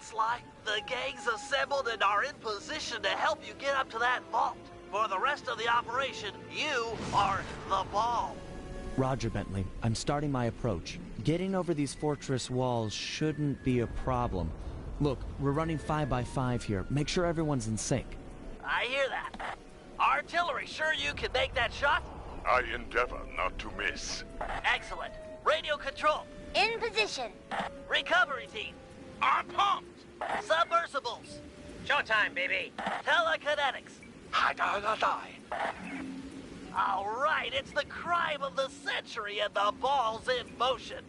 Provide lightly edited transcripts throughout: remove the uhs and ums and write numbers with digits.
Sly. The gang's assembled and are in position to help you get up to that vault. For the rest of the operation, you are the ball. Roger, Bentley. I'm starting my approach. Getting over these fortress walls shouldn't be a problem. Look, we're running 5 by 5 here. Make sure everyone's in sync. I hear that. Artillery, sure you can make that shot? I endeavor not to miss. Excellent. Radio control. In position. Recovery team. I'm pumped! Submersibles. Showtime, baby. Telekinetics. All right, it's the crime of the century and the ball's in motion.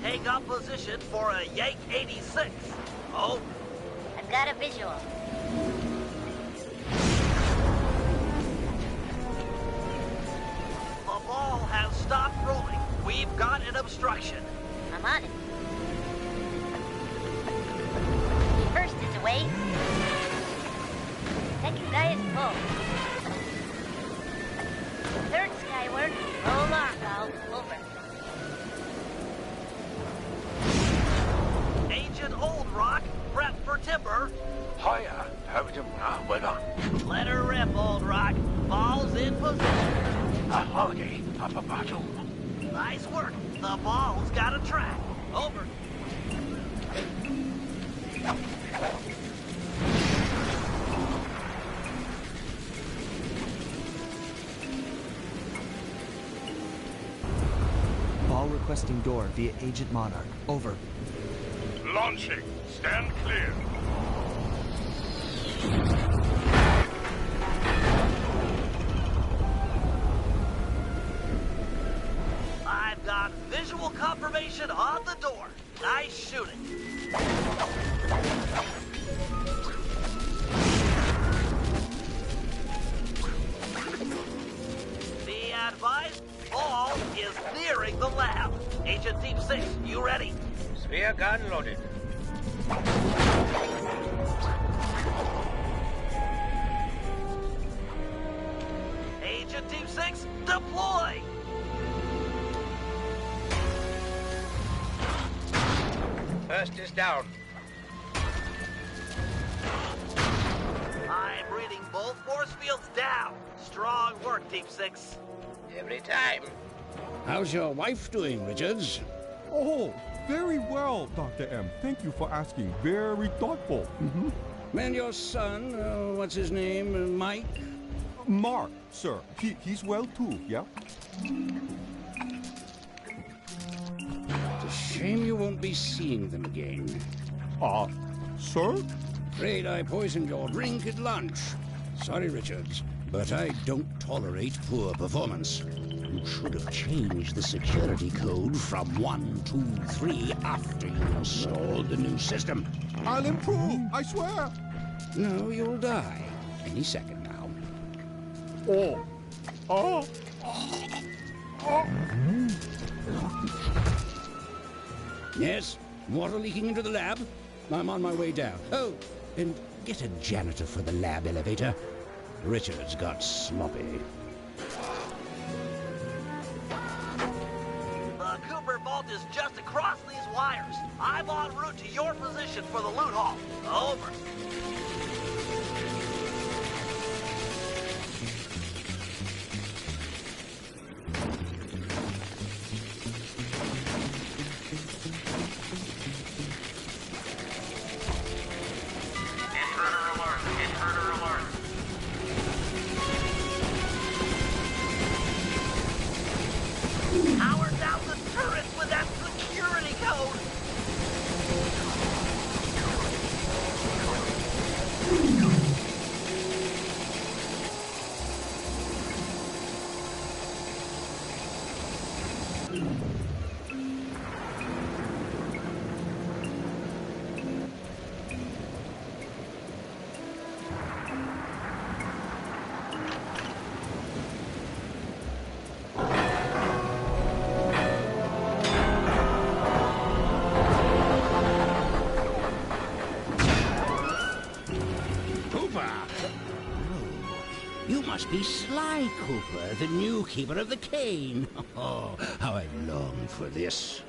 Take up position for a Yank 86. Oh. I've got a visual. The ball has stopped rolling. We've got an obstruction. I'm on it. First is away. Second guy is full. Third skyward. Roll arm valve over. Agent Old Rock, prep for timber. Let her rip, Old Rock. Ball's in position. Nice work. The ball's got a track. Over. Ball requesting door via Agent Monarch. Over. Launching. Stand clear. I've got visual confirmation on the door. Nice shooting. Be advised, ball is nearing the lab. Agent Team 6, you ready? Spear gun loaded. Agent Team 6, deploy! First is down. I'm reading both force fields down. Strong work, Team 6. Every time. How's your wife doing, Richards? Oh, very well, Dr. M. Thank you for asking. Very thoughtful. And your son, what's his name, Mike? Mark, sir. He's well too, yeah? It's a shame you won't be seeing them again. Sir? Afraid I poisoned your drink at lunch. Sorry, Richards, but I don't tolerate poor performance. You should have changed the security code from 1, 2, 3 after you installed the new system. I'll improve, I swear. No, you'll die. Any second now. Yes? Water leaking into the lab? I'm on my way down. Oh, and get a janitor for the lab elevator. Richards got sloppy. The Cooper vault is just across these wires. I'm en route to your position for the loot haul. Over. Power down the turrets with that security code! You must be Sly Cooper, the new keeper of the cane. Oh, how I long for this.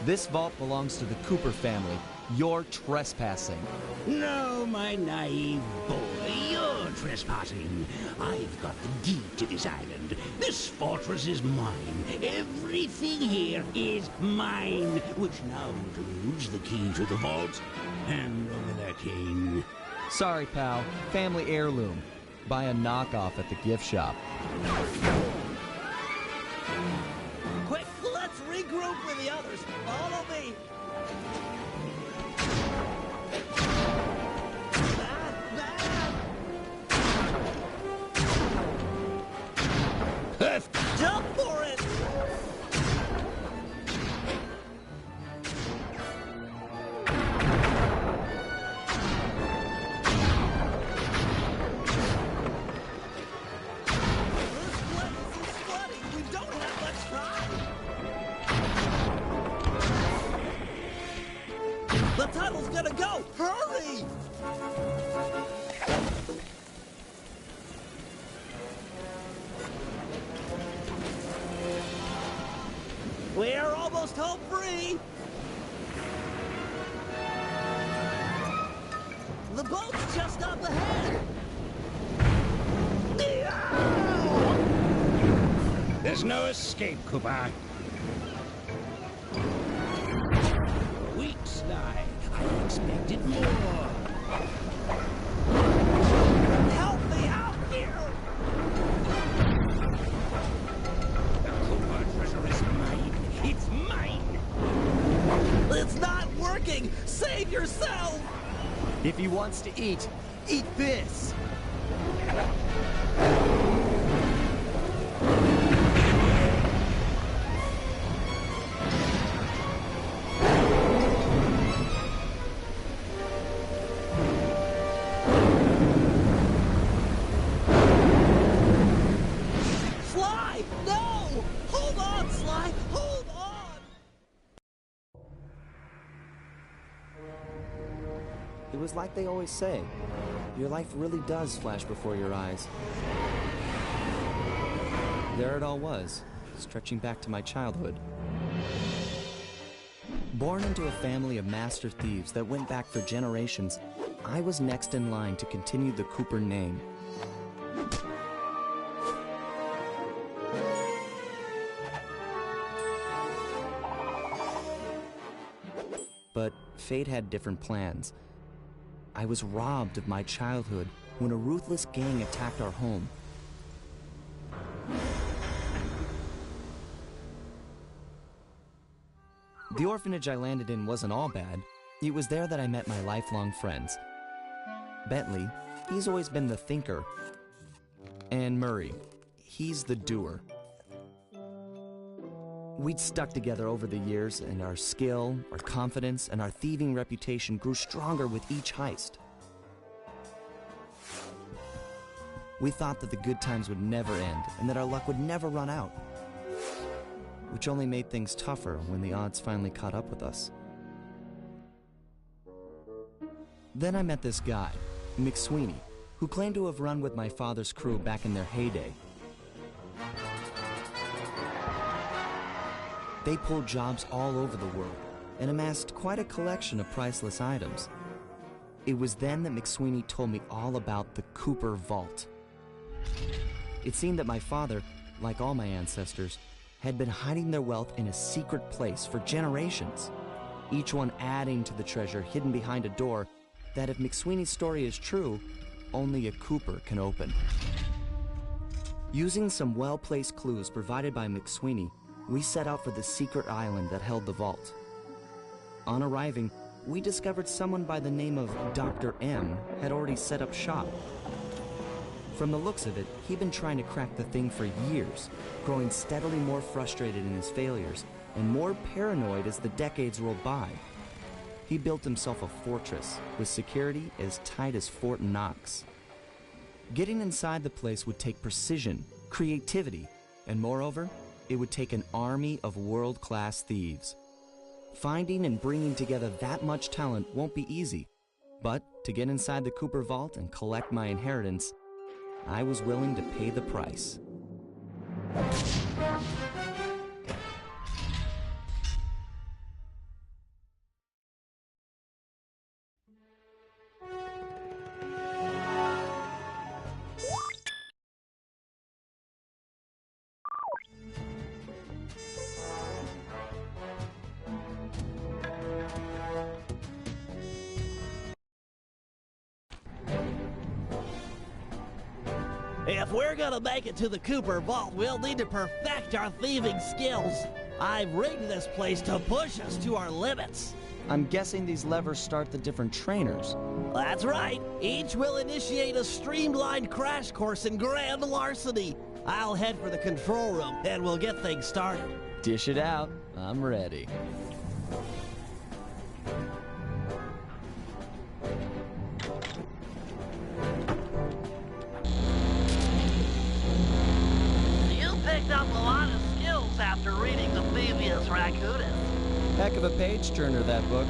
This vault belongs to the Cooper family. You're trespassing. No, my naive boy, you're trespassing. I've got the deed to this island. This fortress is mine. Everything here is mine, which now includes the key to the vault. Hand over that cane. Sorry, pal. Family heirloom. Buy a knockoff at the gift shop. Quick, let's regroup with the others. Follow me. Jump for it! The tunnel's gonna go! Hurry! We're almost home free! The boat's just up ahead! There's no escape, Cooper. Weak, Sly. I expected more. Help me out here! The Cooper treasure is mine. It's mine. It's not working! Save yourself! If he wants to eat this! Sly! No! Hold on, Sly! Hold on! It was like they always say. Your life really does flash before your eyes. There it all was, stretching back to my childhood. Born into a family of master thieves that went back for generations, I was next in line to continue the Cooper name. But fate had different plans. I was robbed of my childhood when a ruthless gang attacked our home. The orphanage I landed in wasn't all bad. It was there that I met my lifelong friends. Bentley, he's always been the thinker. And Murray, he's the doer. We'd stuck together over the years, and our skill, our confidence, and our thieving reputation grew stronger with each heist. We thought that the good times would never end, and that our luck would never run out. Which only made things tougher when the odds finally caught up with us. Then I met this guy, McSweeney, who claimed to have run with my father's crew back in their heyday. They pulled jobs all over the world and amassed quite a collection of priceless items. It was then that McSweeney told me all about the Cooper Vault. It seemed that my father, like all my ancestors, had been hiding their wealth in a secret place for generations, each one adding to the treasure hidden behind a door that, if McSweeney's story is true, only a Cooper can open. Using some well-placed clues provided by McSweeney, we set out for the secret island that held the vault. On arriving, we discovered someone by the name of Dr. M had already set up shop. From the looks of it, he'd been trying to crack the thing for years, growing steadily more frustrated in his failures and more paranoid as the decades rolled by. He built himself a fortress with security as tight as Fort Knox. Getting inside the place would take precision, creativity, and moreover, it would take an army of world-class thieves. Finding and bringing together that much talent won't be easy, but to get inside the Cooper Vault and collect my inheritance, I was willing to pay the price. If we're gonna make it to the Cooper Vault, we'll need to perfect our thieving skills. I've rigged this place to push us to our limits. I'm guessing these levers start the different trainers. That's right. Each will initiate a streamlined crash course in grand larceny. I'll head for the control room, and we'll get things started. Dish it out. I'm ready. Picked up a lot of skills after reading the Thieves Raccoonus. Heck of a page-turner, that book.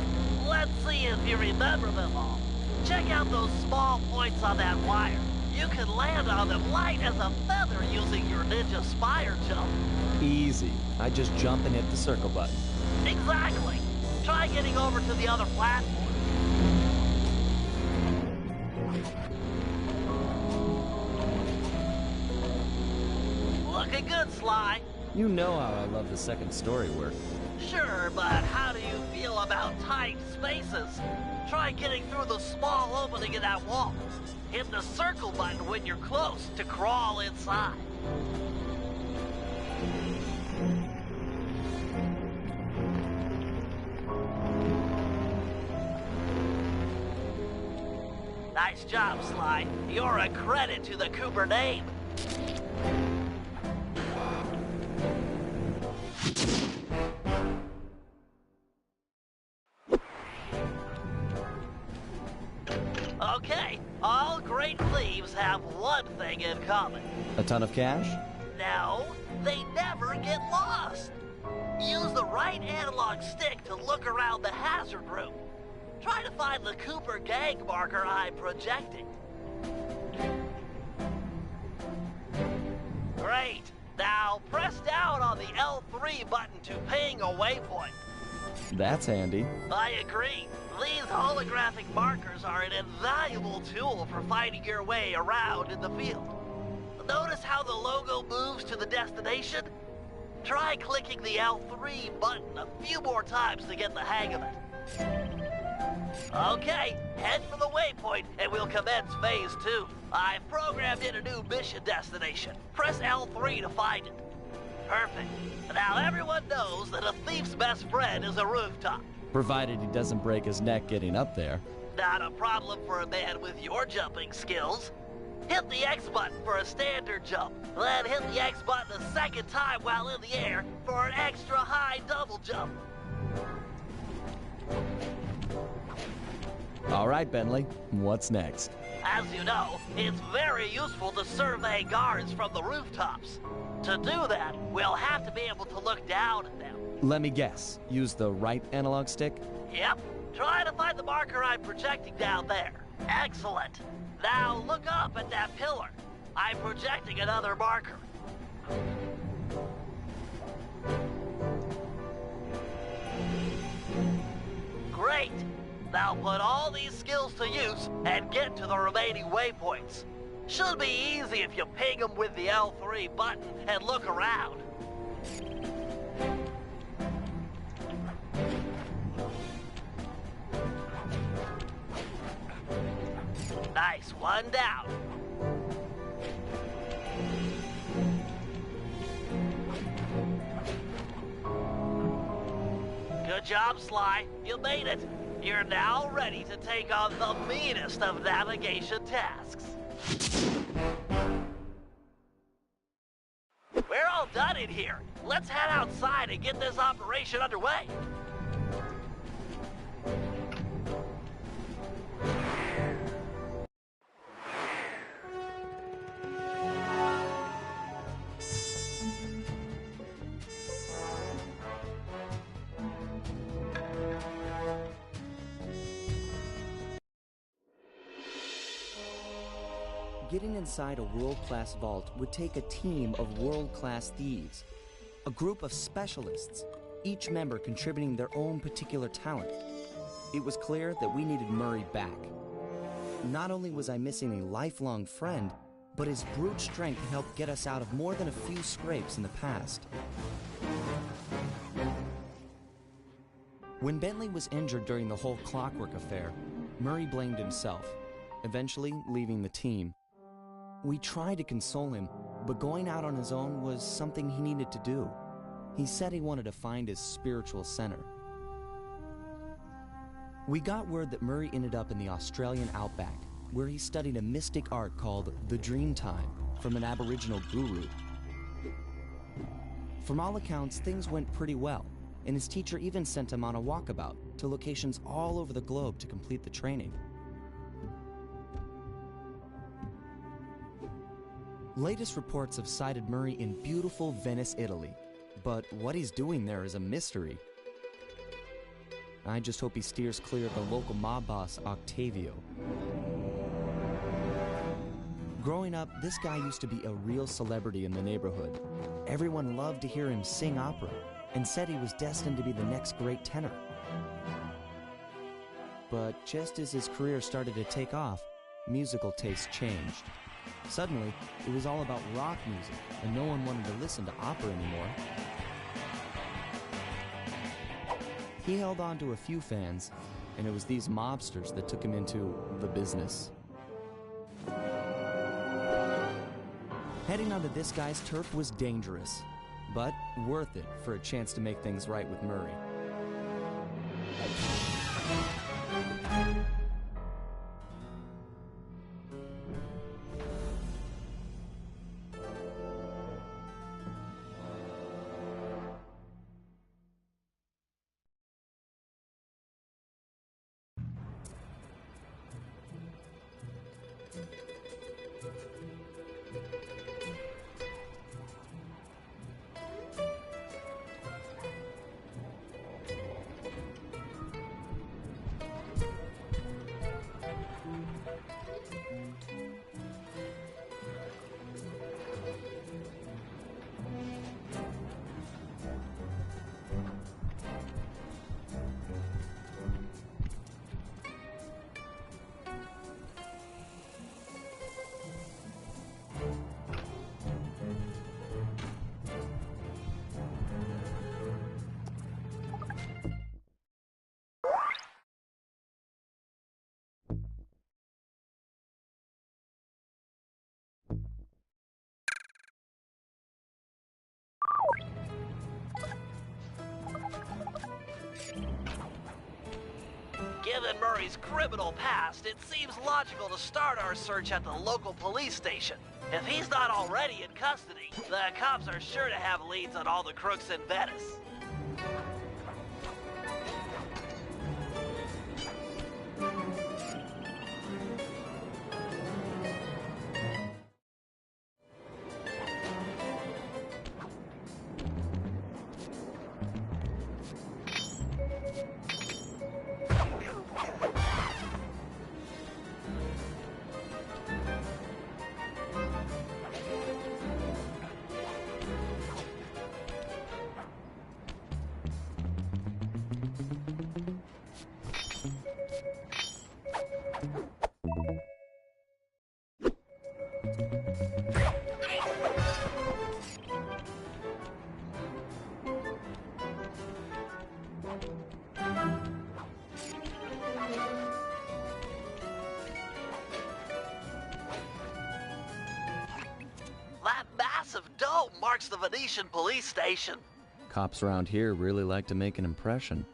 Let's see if you remember them all. Check out those small points on that wire. You can land on them light as a feather using your ninja spire jump. Easy. I just jump and hit the circle button. Exactly. Try getting over to the other platform. Looking good, Sly. You know how I love the second story work. Sure, but how do you feel about tight spaces? Try getting through the small opening in that wall. Hit the circle button when you're close to crawl inside. Nice job, Sly. You're a credit to the Cooper name. Okay, all great thieves have one thing in common. A ton of cash? No, they never get lost. Use the right analog stick to look around the hazard room. Try to find the Cooper gang marker I'm projecting. Great. Now press down on the L3 button to ping a waypoint. That's handy. I agree. These holographic markers are an invaluable tool for finding your way around in the field. Notice how the logo moves to the destination? Try clicking the L3 button a few more times to get the hang of it. Okay, head for the waypoint and we'll commence phase 2. I've programmed in a new mission destination. Press L3 to find it. Perfect. Now everyone knows that a thief's best friend is a rooftop. Provided he doesn't break his neck getting up there. Not a problem for a man with your jumping skills. Hit the X button for a standard jump. Then hit the X button a second time while in the air for an extra high double jump. All right, Bentley. What's next? As you know, it's very useful to survey guards from the rooftops. To do that, we'll have to be able to look down at them. Let me guess. Use the right analog stick? Yep. Try to find the marker I'm projecting down there. Excellent. Now look up at that pillar. I'm projecting another marker. Great. Now put all these skills to use and get to the remaining waypoints. Should be easy if you ping them with the L3 button and look around. Nice, one down. Good job, Sly. You made it. You're now ready to take on the meanest of navigation tasks. We're all done in here. Let's head outside and get this operation underway. Getting inside a world-class vault would take a team of world-class thieves, a group of specialists, each member contributing their own particular talent. It was clear that we needed Murray back. Not only was I missing a lifelong friend, but his brute strength helped get us out of more than a few scrapes in the past. When Bentley was injured during the whole Clockwork affair, Murray blamed himself, eventually leaving the team. We tried to console him, but going out on his own was something he needed to do. He said he wanted to find his spiritual center. We got word that Murray ended up in the Australian outback, where he studied a mystic art called the Dreamtime from an Aboriginal guru. From all accounts, things went pretty well, and his teacher even sent him on a walkabout to locations all over the globe to complete the training. Latest reports have cited Murray in beautiful Venice, Italy, but what he's doing there is a mystery. I just hope he steers clear of the local mob boss, Octavio. Growing up, this guy used to be a real celebrity in the neighborhood. Everyone loved to hear him sing opera and said he was destined to be the next great tenor. But just as his career started to take off, musical tastes changed. Suddenly, it was all about rock music, and no one wanted to listen to opera anymore. He held on to a few fans, and it was these mobsters that took him into the business. Heading onto this guy's turf was dangerous, but worth it for a chance to make things right with Murray. Given Murray's criminal past, it seems logical to start our search at the local police station. If he's not already in custody, the cops are sure to have leads on all the crooks in Venice. marks the Venetian police station. Cops around here really like to make an impression.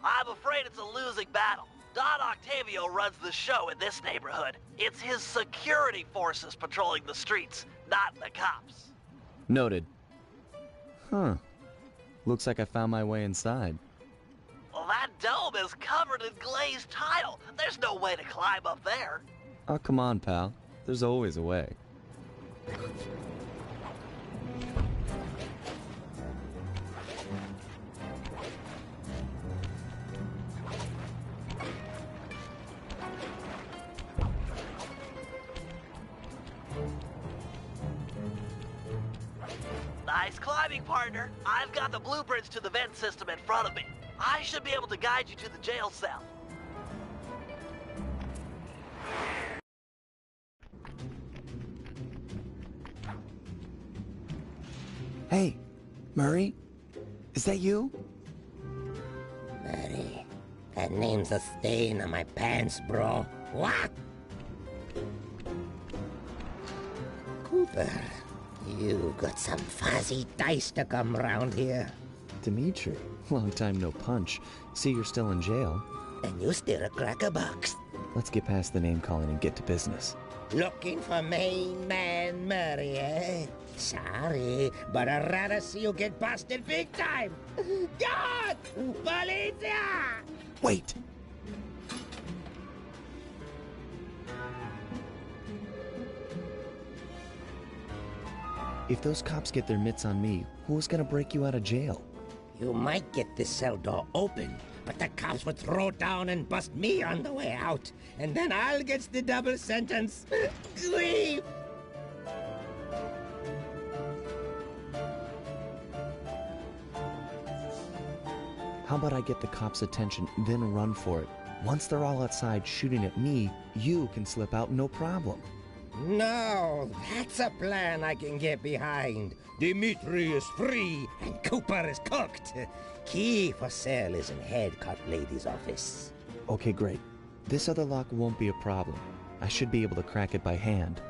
I'm afraid it's a losing battle. Don Octavio runs the show in this neighborhood. It's his security forces patrolling the streets, not the cops. Noted. Huh. Looks like I found my way inside. Well, that dome is covered in glazed tile. There's no way to climb up there. Oh, come on, pal. There's always a way. Nice climbing, partner. I've got the blueprints to the vent system in front of me. I should be able to guide you to the jail cell. Hey, Murray? Is that you? Murray, that name's a stain on my pants, bro. What? Cooper, you got some fuzzy dice to come round here. Dimitri. Long time no punch. See, you're still in jail. And you still a crackerbox. Let's get past the name calling and get to business. Looking for main man Murray, eh? Sorry, but I'd rather see you get busted big time. God! Valencia! Wait! If those cops get their mitts on me, who's gonna break you out of jail? You might get this cell door open, but the cops would throw down and bust me on the way out. And then I'll get the double sentence. Grief! How about I get the cops' attention, then run for it? Once they're all outside shooting at me, you can slip out no problem. No, that's a plan I can get behind. Dimitri is free and Cooper is cooked. Key for cell is in head cop lady's office. Okay, great. This other lock won't be a problem. I should be able to crack it by hand.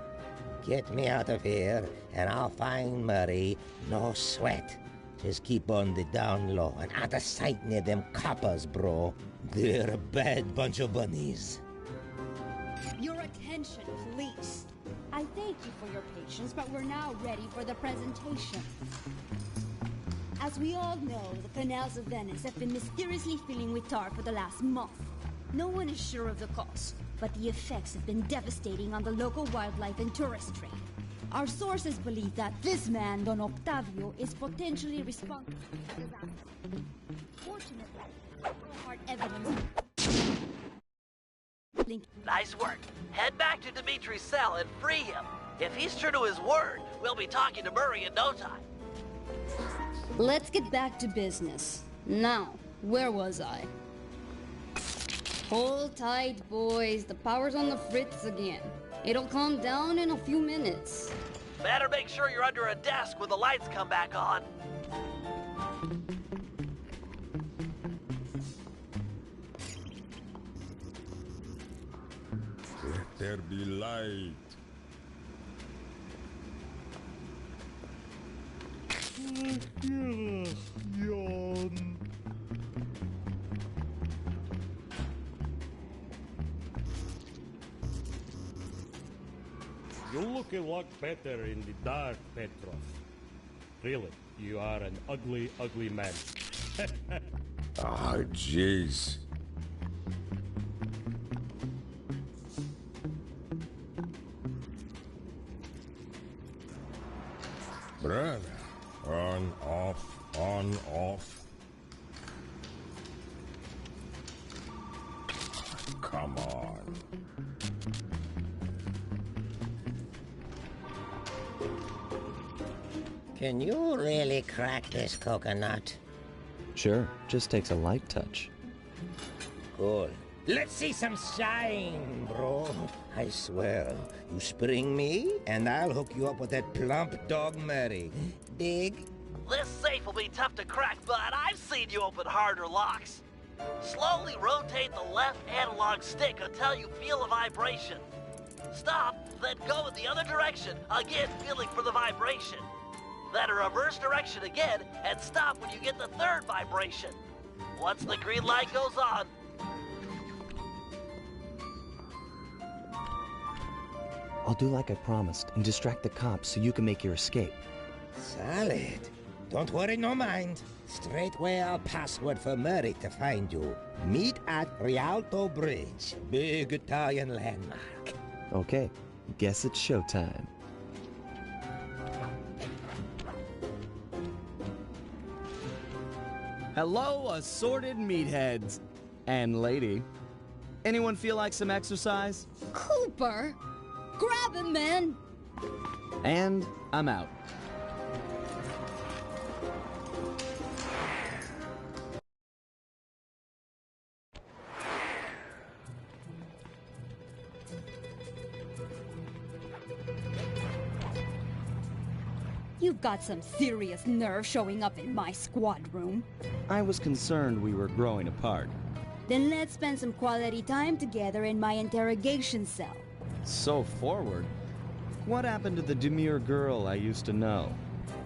Get me out of here and I'll find Murray. No sweat. Just keep on the down low and out of sight near them coppers, bro. They're a bad bunch of bunnies. Your attention, please. I thank you for your patience, but we're now ready for the presentation. As we all know, the canals of Venice have been mysteriously filling with tar for the last month. No one is sure of the cause, but the effects have been devastating on the local wildlife and tourist trade. Our sources believe that this man, Don Octavio, is potentially responsible for the disaster. Fortunately, no hard evidence. Nice work. Head back to Dimitri's cell and free him. If he's true to his word, we'll be talking to Murray in no time. Let's get back to business. Now, where was I? Hold tight, boys. The power's on the fritz again. It'll calm down in a few minutes. Better make sure you're under a desk when the lights come back on. Let there be light. Yawn. You look a lot better in the dark, Petrov. Really, you are an ugly, ugly man. Ah, jeez. Brother, on, off. Come on. Can you really crack this coconut? Sure, just takes a light touch. Cool. Let's see some shine, bro. I swear, you spring me, and I'll hook you up with that plump dog Murray. Dig? This safe will be tough to crack, but I've seen you open harder locks. Slowly rotate the left analog stick until you feel a vibration. Stop, then go in the other direction, again feeling for the vibration. then reverse direction again and stop when you get the third vibration. Once the green light goes on, I'll do like I promised and distract the cops so you can make your escape. Solid. Don't worry, no mind. Straightway I'll password for Murray to find you. Meet at Rialto Bridge, big Italian landmark. Okay, guess it's showtime. Hello, assorted meatheads. And lady. Anyone feel like some exercise? Cooper! Grab him, man! And I'm out. You've got some serious nerve showing up in my squad room. I was concerned we were growing apart. Then let's spend some quality time together in my interrogation cell. So forward. What happened to the demure girl I used to know?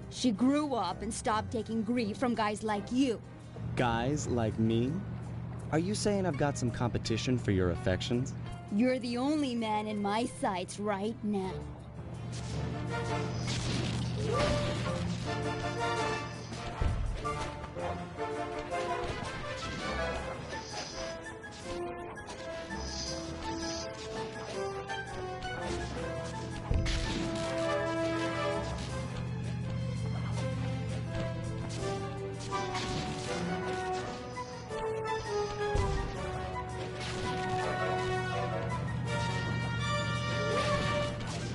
She grew up and stopped taking grief from guys like you. Guys like me? Are you saying I've got some competition for your affections? You're the only man in my sights right now.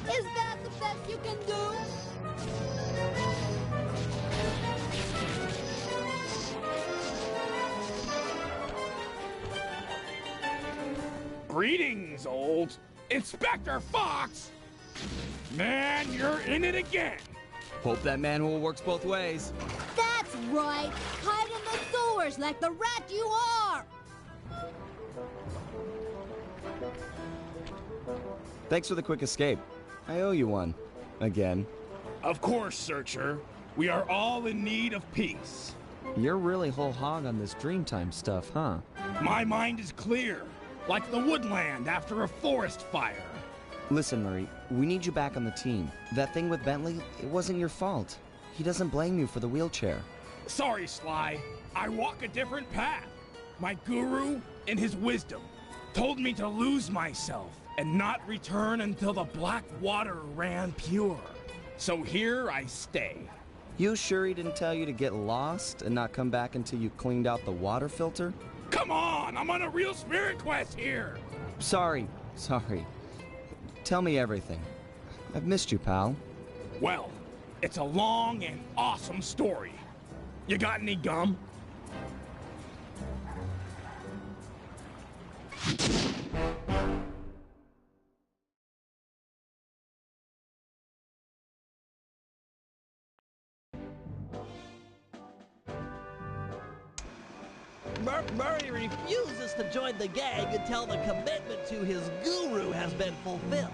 Is that the best you can do? Greetings, old Inspector Fox! Man, you're in it again! Hope that manhole works both ways. That's right! Hide in the sewers like the rat you are! Thanks for the quick escape. I owe you one. Again. Of course, Searcher. We are all in need of peace. You're really whole hog on this Dreamtime stuff, huh? My mind is clear, like the woodland after a forest fire. Listen, Murray, we need you back on the team. That thing with Bentley, it wasn't your fault. He doesn't blame you for the wheelchair. Sorry, Sly. I walk a different path. My guru, in his wisdom, told me to lose myself and not return until the black water ran pure. So here I stay. You sure he didn't tell you to get lost and not come back until you cleaned out the water filter? Come on, I'm on a real spirit quest here. Sorry. Tell me everything. I've missed you, pal. Well, it's a long and awesome story. You got any gum? Murray refuses to join the gang until the commitment to his guru has been fulfilled.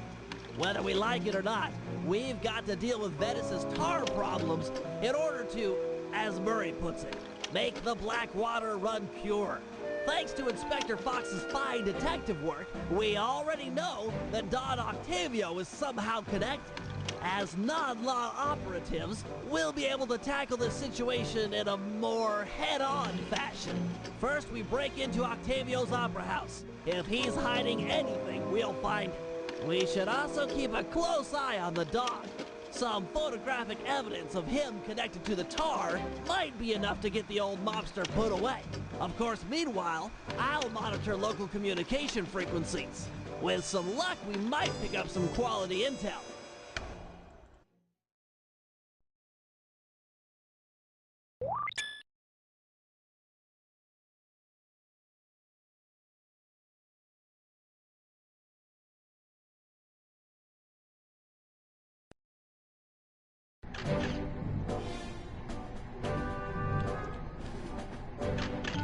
Whether we like it or not, we've got to deal with Venice's tar problems in order to, as Murray puts it, make the black water run pure. Thanks to Inspector Fox's fine detective work, we already know that Don Octavio is somehow connected. As non-law operatives, we'll be able to tackle this situation in a more head-on fashion. First, we break into Octavio's opera house. If he's hiding anything, we'll find it. We should also keep a close eye on the dog. Some photographic evidence of him connected to the tar might be enough to get the old mobster put away. Of course, meanwhile, I'll monitor local communication frequencies. With some luck, we might pick up some quality intel.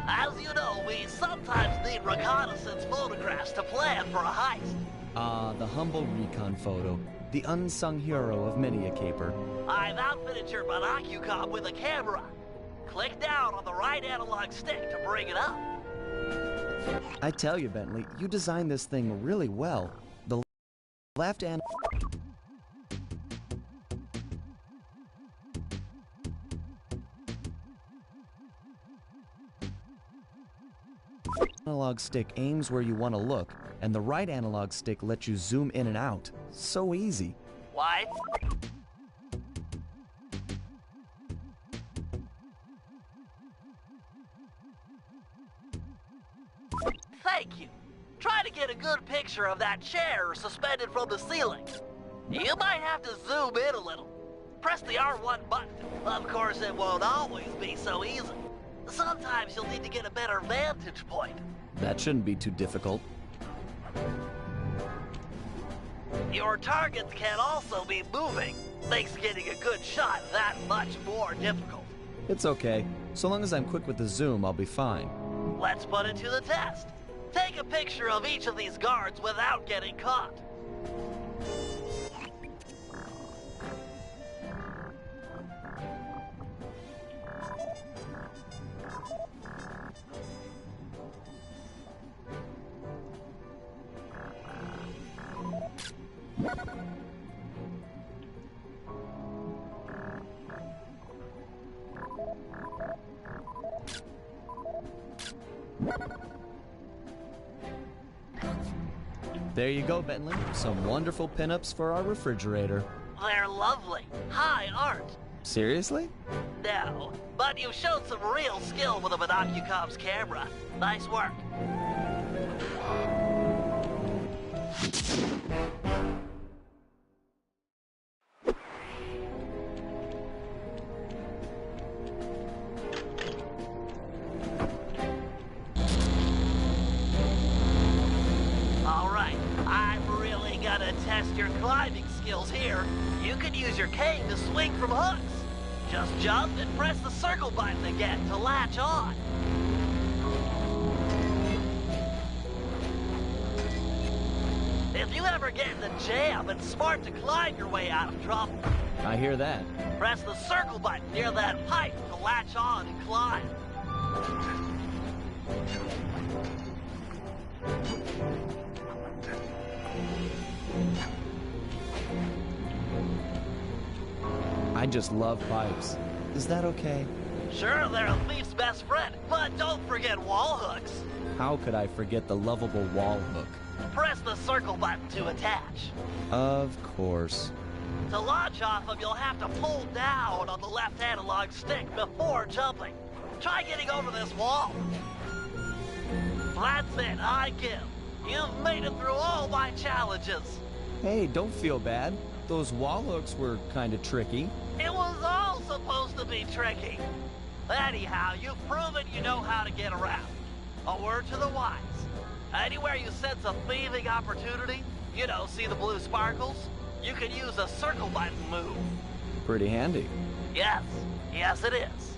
As you know, we sometimes need reconnaissance photographs to plan for a heist. The humble recon photo. the unsung hero of many a caper. I've outfitted your binocular with a camera. Click down on the right analog stick to bring it up. I tell you, Bentley, you designed this thing really well. The left analog stick aims where you want to look, and the right analog stick lets you zoom in and out. So easy. Why? Thank you. Try to get a good picture of that chair suspended from the ceiling. You might have to zoom in a little. Press the R1 button. Of course, it won't always be so easy. Sometimes you'll need to get a better vantage point. That shouldn't be too difficult. Your targets can also be moving. Makes getting a good shot that much more difficult. It's okay. So long as I'm quick with the zoom, I'll be fine. Let's put it to the test. Take a picture of each of these guards without getting caught. There you go, Bentley. Some wonderful pinups for our refrigerator. They're lovely. High art. Seriously? No, but you showed some real skill with a binocular's camera. Nice work. Test your climbing skills here. You can use your cane to swing from hooks. Just jump and press the circle button again to latch on. If you ever get in a jam, it's smart to climb your way out of trouble. I hear that. Press the circle button near that pipe to latch on and climb. I just love pipes. Is that okay? Sure, they're a thief's best friend, but don't forget wall hooks. How could I forget the lovable wall hook? Press the circle button to attach. Of course. To launch off them, you'll have to pull down on the left analog stick before jumping. Try getting over this wall. That's it, I give. You've made it through all my challenges. Hey, don't feel bad. Those wall hooks were kind of tricky. It was all supposed to be tricky. Anyhow, you've proven you know how to get around. A word to the wise. Anywhere you sense a thieving opportunity, you know, see the blue sparkles? You can use a circle button move. Pretty handy. Yes, yes it is.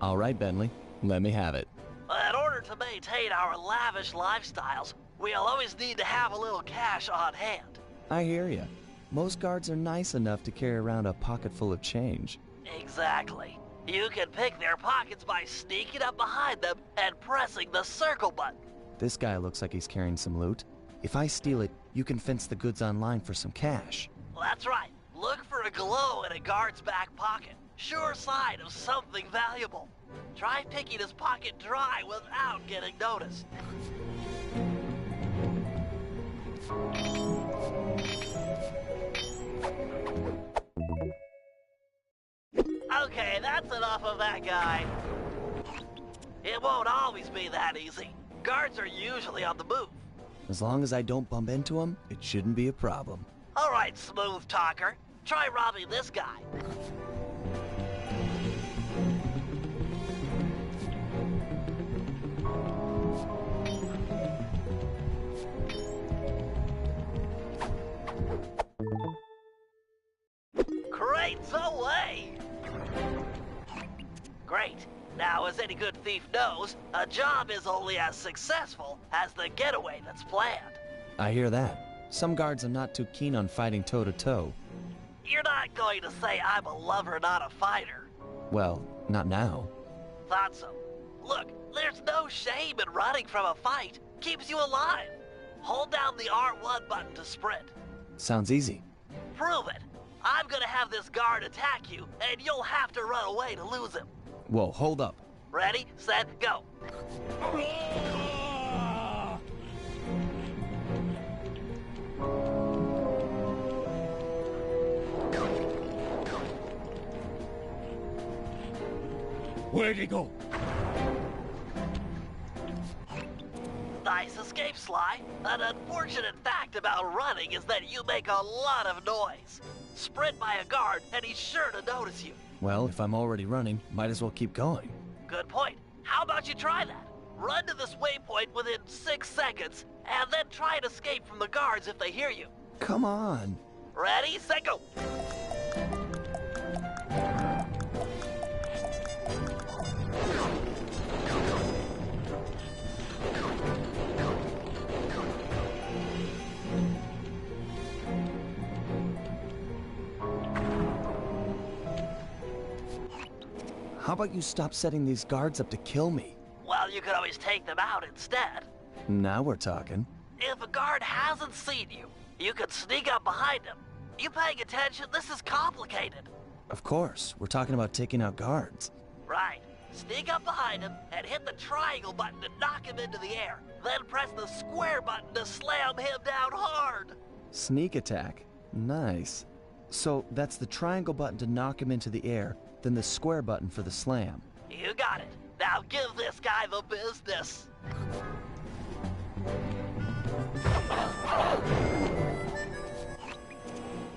All right, Bentley, let me have it. In order to maintain our lavish lifestyles, we'll always need to have a little cash on hand. I hear ya. Most guards are nice enough to carry around a pocket full of change. Exactly. You can pick their pockets by sneaking up behind them and pressing the circle button. This guy looks like he's carrying some loot. If I steal it, you can fence the goods online for some cash. That's right. Look for a glow in a guard's back pocket. Sure sign of something valuable. Try picking his pocket dry without getting noticed. Okay, that's enough of that guy. It won't always be that easy. Guards are usually on the move. As long as I don't bump into him, it shouldn't be a problem. All right, smooth talker. Try robbing this guy. Ain't no way! Great. Now, as any good thief knows, a job is only as successful as the getaway that's planned. I hear that. Some guards are not too keen on fighting toe-to-toe. You're not going to say I'm a lover, not a fighter. Well, not now. Thought so. Look, there's no shame in running from a fight. Keeps you alive. Hold down the R1 button to sprint. Sounds easy. Prove it. I'm gonna have this guard attack you, and you'll have to run away to lose him. Whoa, hold up. Ready, set, go. Where'd he go? Nice escape, Sly. An unfortunate fact about running is that you make a lot of noise. Sprint by a guard, and he's sure to notice you. Well, if I'm already running, might as well keep going. Good point. How about you try that? Run to this waypoint within 6 seconds, and then try and escape from the guards if they hear you. Come on. Ready, set, go. How about you stop setting these guards up to kill me? Well, you could always take them out instead. Now we're talking. If a guard hasn't seen you, you could sneak up behind him. You paying attention? This is complicated. Of course, we're talking about taking out guards. Right. Sneak up behind him and hit the triangle button to knock him into the air. Then press the square button to slam him down hard. Sneak attack. Nice. So that's the triangle button to knock him into the air, then the square button for the slam. You got it. Now give this guy the business.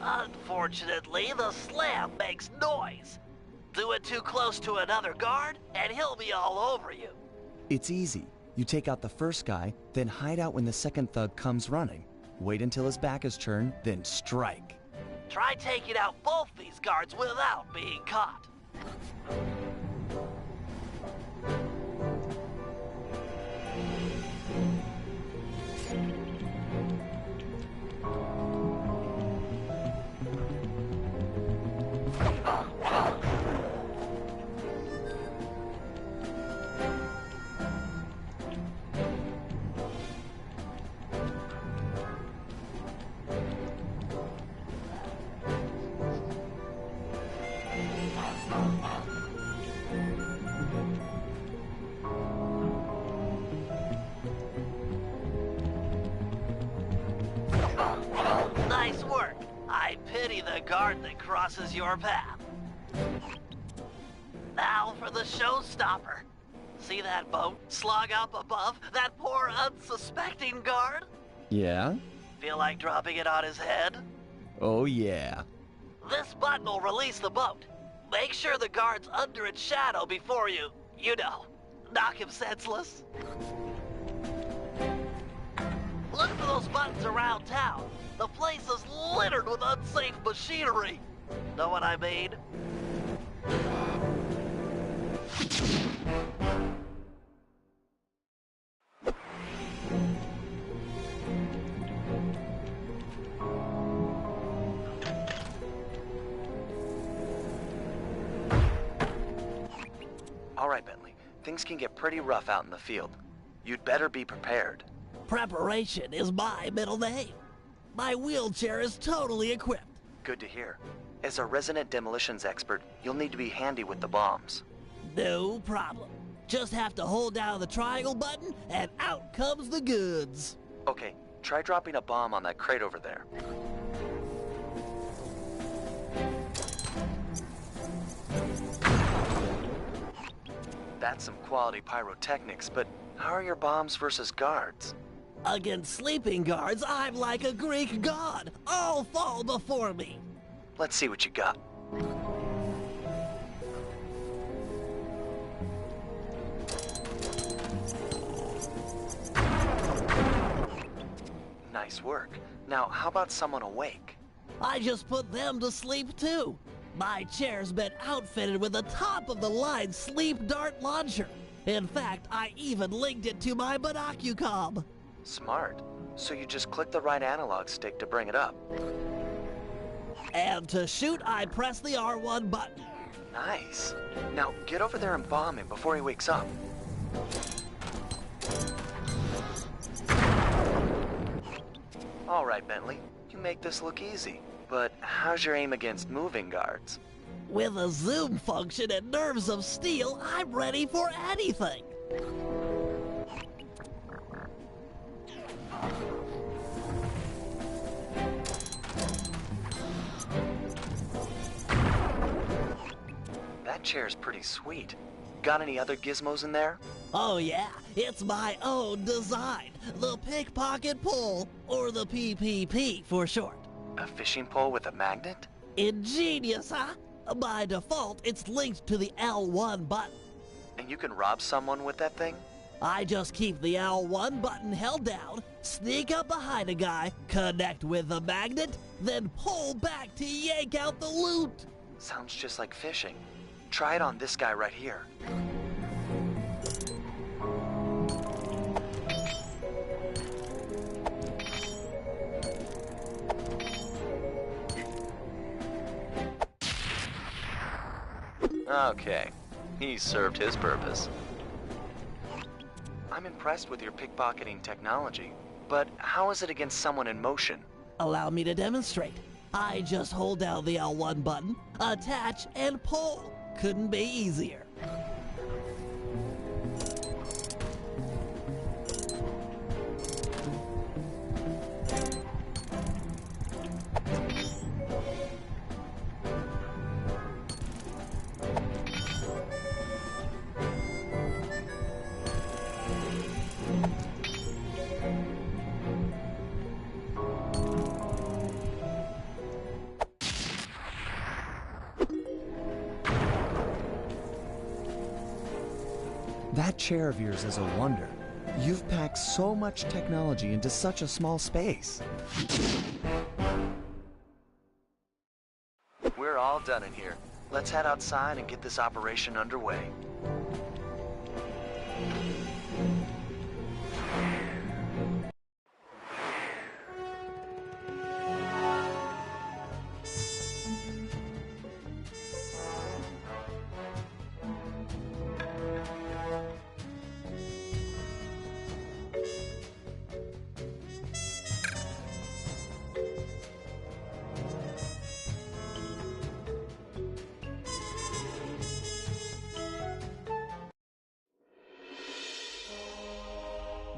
Unfortunately, the slam makes noise. Do it too close to another guard, and he'll be all over you. It's easy. You take out the first guy, then hide out when the second thug comes running. Wait until his back is turned, then strike. Try taking out both these guards without being caught. Nice work. I pity the guard that crosses your path. Now for the showstopper. See that boat slung up above? That poor unsuspecting guard? Yeah? Feel like dropping it on his head? Oh yeah. This button will release the boat. Make sure the guard's under its shadow before you know, knock him senseless. Look for those buttons around town. The place is littered with unsafe machinery. Know what I mean? All right, Bentley. Things can get pretty rough out in the field. You'd better be prepared. Preparation is my middle name. My wheelchair is totally equipped. Good to hear. As a resident demolitions expert, you'll need to be handy with the bombs. No problem. Just have to hold down the triangle button and out comes the goods. Okay, try dropping a bomb on that crate over there. That's some quality pyrotechnics, but how are your bombs versus guards? Against sleeping guards, I'm like a Greek god. All fall before me. Let's see what you got. Nice work. Now, how about someone awake? I just put them to sleep too. My chair's been outfitted with a top-of-the-line sleep dart launcher. In fact, I even linked it to my binocucom. Smart. So you just click the right analog stick to bring it up. And to shoot, I press the R1 button. Nice. Now get over there and bomb him before he wakes up. All right, Bentley. You make this look easy. But how's your aim against moving guards? With a zoom function and nerves of steel, I'm ready for anything. That chair's pretty sweet. Got any other gizmos in there? Oh yeah, it's my own design. The pickpocket pole, or the PPP for short. A fishing pole with a magnet? Ingenious, huh? By default, it's linked to the L1 button. And you can rob someone with that thing? I just keep the L1 button held down, sneak up behind a guy, connect with the magnet, then pull back to yank out the loot. Sounds just like fishing. Try it on this guy right here. Okay, he served his purpose. I'm impressed with your pickpocketing technology, but how is it against someone in motion? Allow me to demonstrate. I just hold down the L1 button, attach, and pull. Couldn't be easier. That chair of yours is a wonder. You've packed so much technology into such a small space. We're all done in here. Let's head outside and get this operation underway.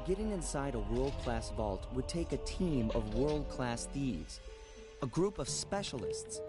Getting inside a world-class vault would take a team of world-class thieves, a group of specialists.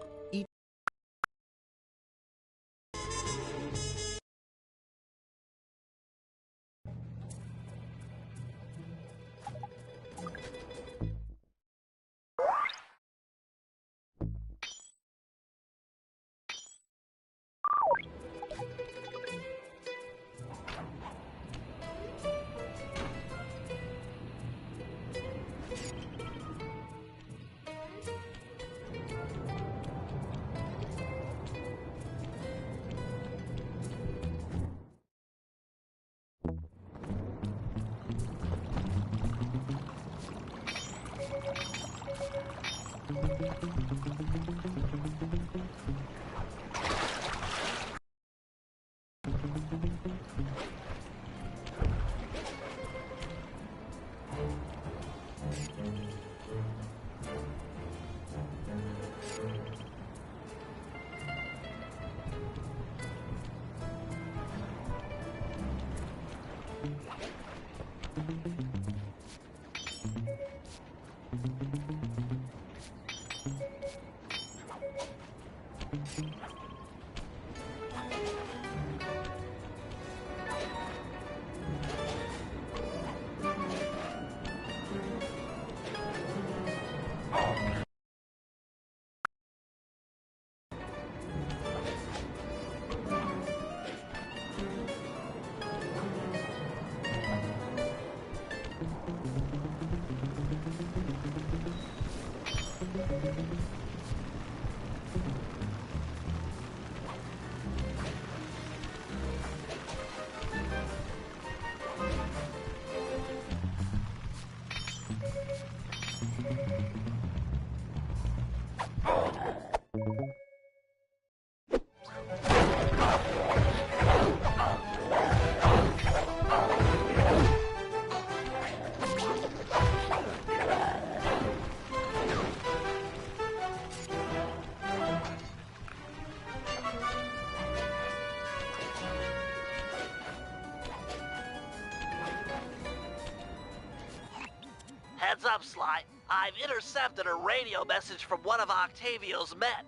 Heads up, Sly. I've intercepted a radio message from one of Octavio's men.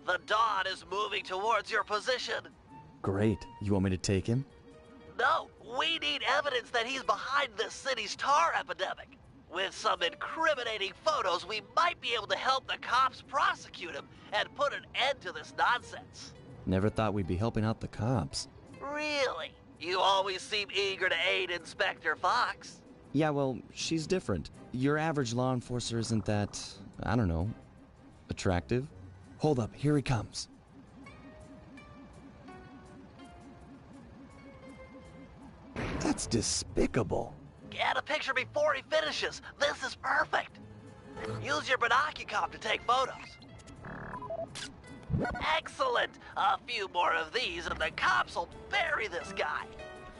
The Dawn is moving towards your position. Great. You want me to take him? No, we need evidence that he's behind this city's tar epidemic. With some incriminating photos, we might be able to help the cops prosecute him and put an end to this nonsense. Never thought we'd be helping out the cops. Really? You always seem eager to aid Inspector Fox. Yeah, well, she's different. Your average law enforcer isn't that, I don't know, attractive? Hold up, here he comes. That's despicable. Get a picture before he finishes. This is perfect. Use your binocular to take photos. Excellent. A few more of these and the cops will bury this guy.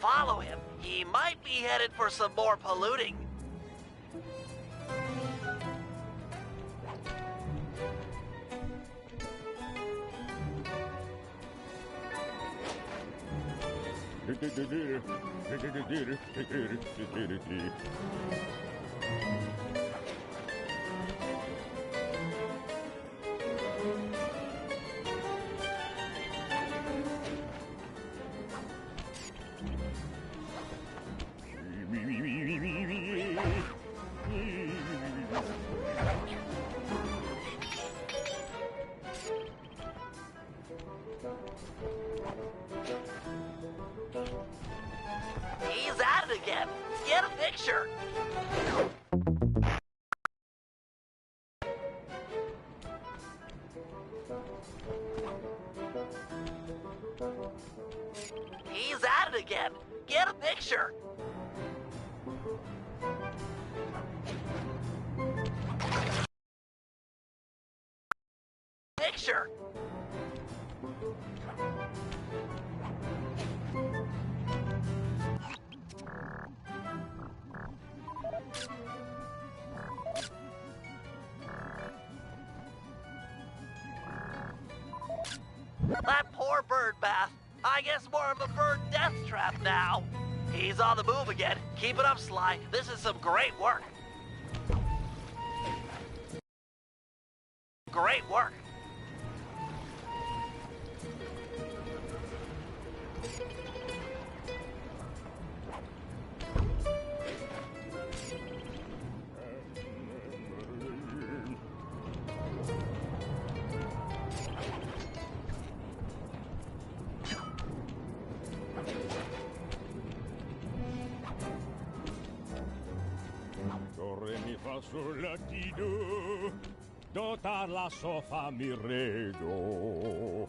Follow him. He might be headed for some more polluting. He's at it again. Get a picture. He's at it again. Get a picture. Picture. That poor bird bath. I guess more of a bird death trap now. He's on the move again. Keep it up, Sly. This is some great work. Great work. Do re mi fa sol la ti do, do tar la so fa mi re do.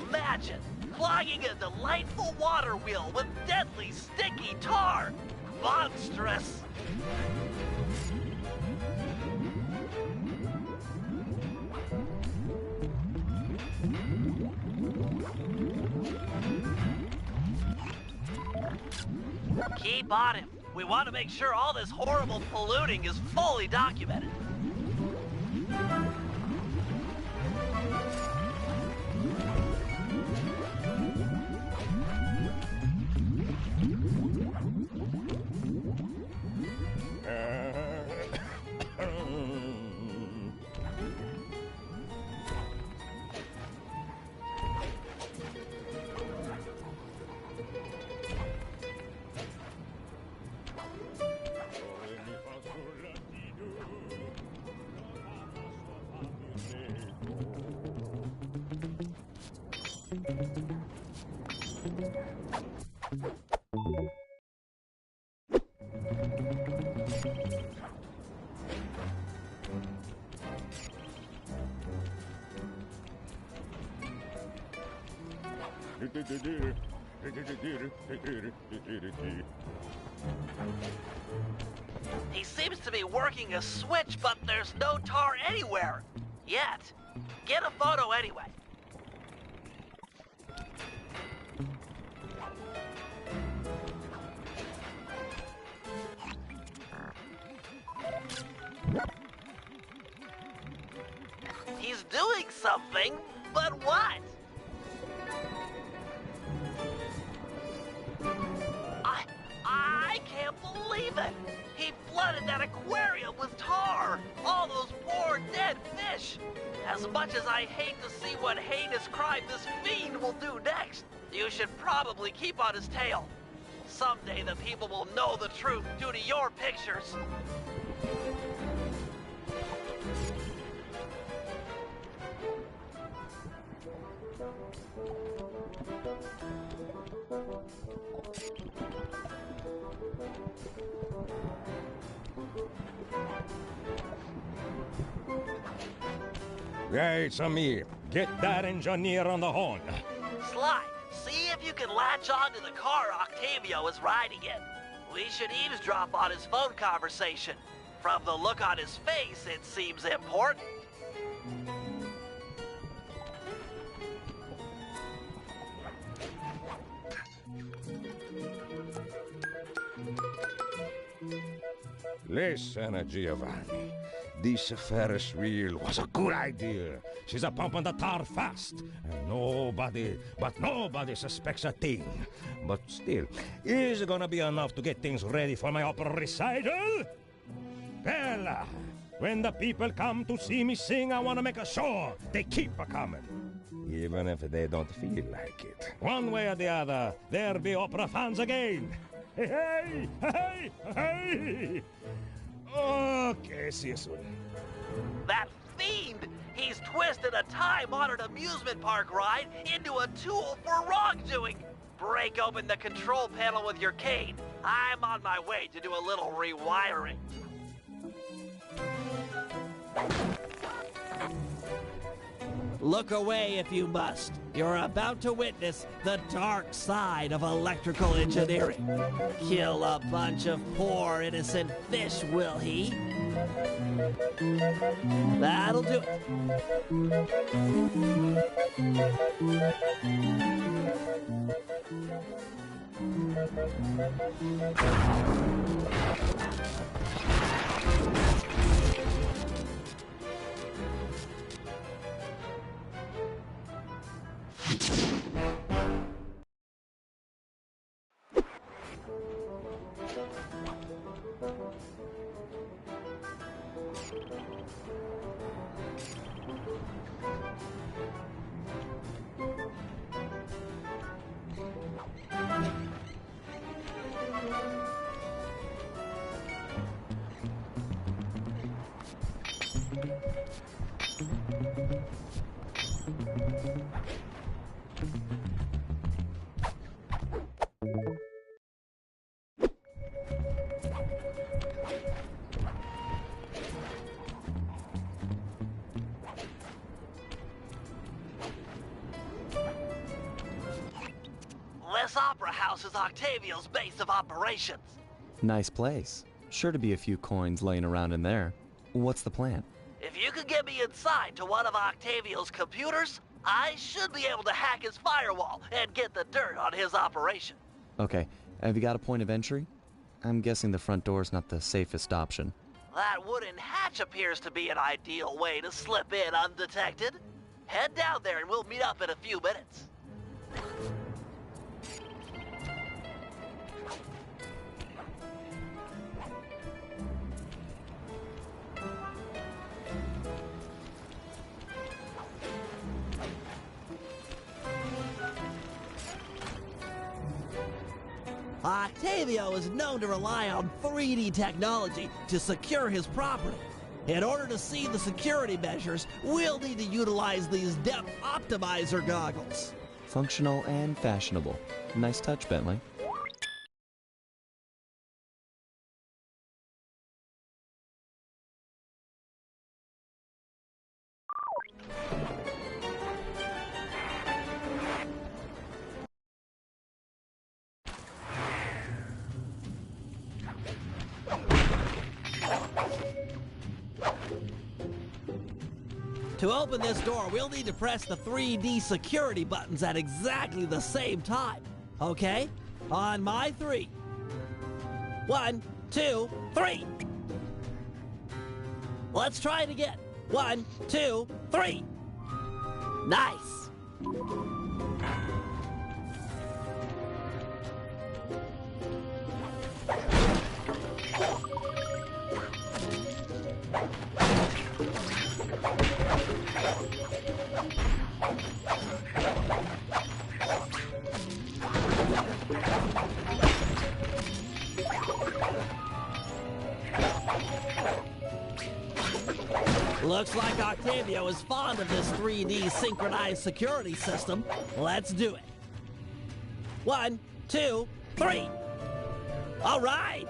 Imagine clogging a delightful water wheel with deadly sticky tar. Monstrous. Keep on him. We want to make sure all this horrible polluting is fully documented. He seems to be working a switch, but there's no tar anywhere. Yet. Get a photo anyway. He's doing something, but what? I can't believe it! He flooded that aquarium with tar! All those poor dead fish! As much as I hate to see what heinous crime this fiend will do next, you should probably keep on his tail. Someday the people will know the truth due to your pictures. Hey, it's me. Get that engineer on the horn. Sly, see if you can latch onto the car Octavio is riding in. We should eavesdrop on his phone conversation. From the look on his face, it seems important. Listen, Giovanni. This Ferris wheel was a good idea. She's a pumping the tar fast. And nobody suspects a thing. But still, is it gonna be enough to get things ready for my opera recital? Bella, when the people come to see me sing, I want to make sure they keep a-coming. Even if they don't feel like it. One way or the other, there'll be opera fans again. Hey, hey, hey, hey! Okay, see you soon. That fiend! He's twisted a time-honored amusement park ride into a tool for wrongdoing! Break open the control panel with your cane. I'm on my way to do a little rewiring. Look away if you must. You're about to witness the dark side of electrical engineering. Kill a bunch of poor innocent fish, will he? That'll do it. This opera house is Octavio's base of operations. Nice place. Sure to be a few coins laying around in there. What's the plan? If you could get me inside to one of Octavio's computers, I should be able to hack his firewall and get the dirt on his operation. Okay, have you got a point of entry? I'm guessing the front door's not the safest option. That wooden hatch appears to be an ideal way to slip in undetected. Head down there and we'll meet up in a few minutes. Octavio is known to rely on 3D technology to secure his property. In order to see the security measures, we'll need to utilize these depth optimizer goggles. Functional and fashionable. Nice touch, Bentley. To open this door, we'll need to press the 3D security buttons at exactly the same time. Okay? On my 3. 1, 2, 3. Let's try it again. 1, 2, 3. Nice. Looks like Octavio is fond of this 3D synchronized security system. Let's do it. 1, 2, 3. All right.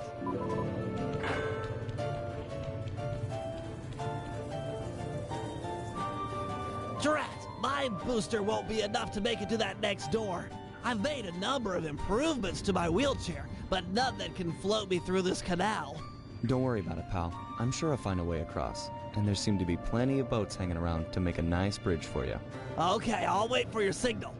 Drat, my booster won't be enough to make it to that next door. I've made a number of improvements to my wheelchair, but none that can float me through this canal. Don't worry about it, pal. I'm sure I'll find a way across. And there seem to be plenty of boats hanging around to make a nice bridge for you. Okay, I'll wait for your signal.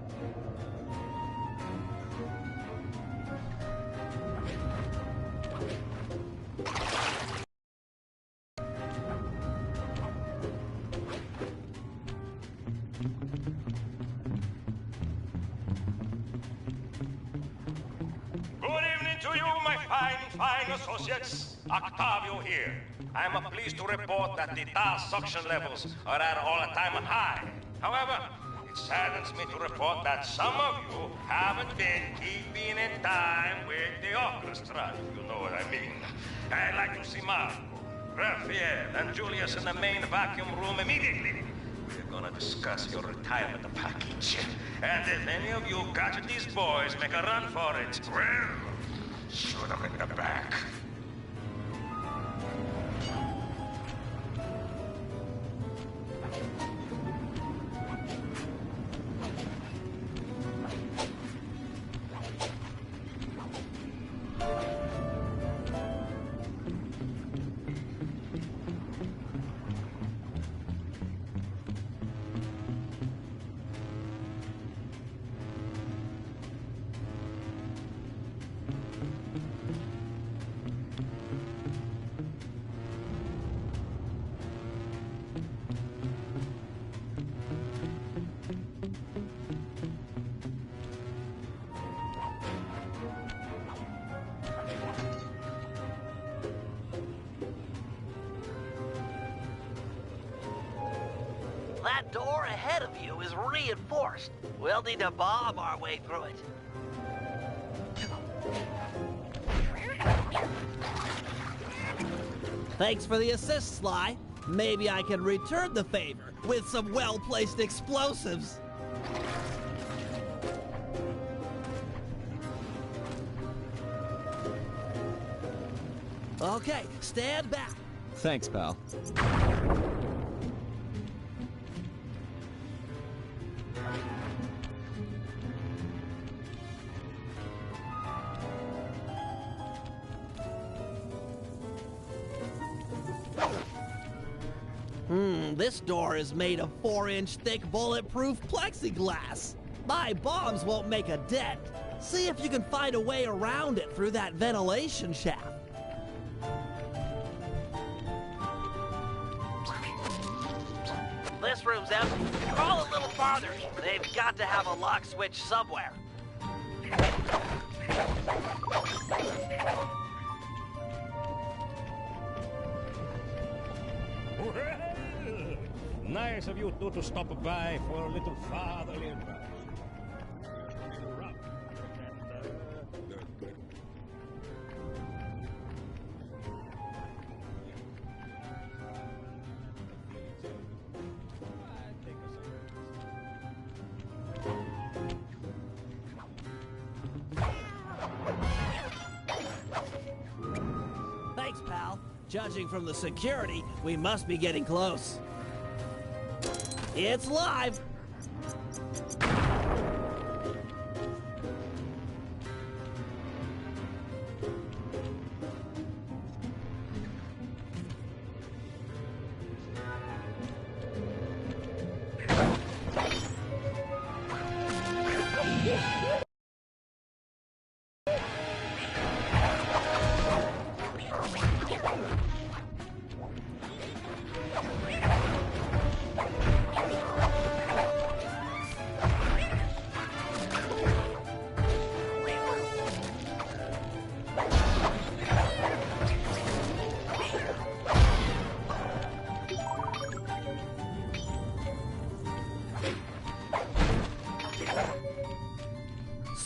Good evening to you, my fine associates. Octavio here. I'm pleased to report that the tar suction levels are at all-time high. However, it saddens me to report that some of you haven't been keeping in time with the orchestra, if you know what I mean. I'd like to see Marco, Raphael, and Julius in the main vacuum room immediately. We're gonna discuss your retirement package. And if any of you catch these boys make a run for it, well, shoot them in the back. That door ahead of you is reinforced. We'll need to bomb our way through it. Thanks for the assist, Sly. Maybe I can return the favor with some well-placed explosives. Okay, stand back. Thanks, pal. This door is made of 4-inch thick bulletproof plexiglass. My bombs won't make a dent. See if you can find a way around it through that ventilation shaft. This room's empty. Crawl a little farther. They've got to have a lock switch somewhere. Well, nice of you two to stop by for a little fatherly advice. Thanks, pal. Judging from the security, we must be getting close. It's live!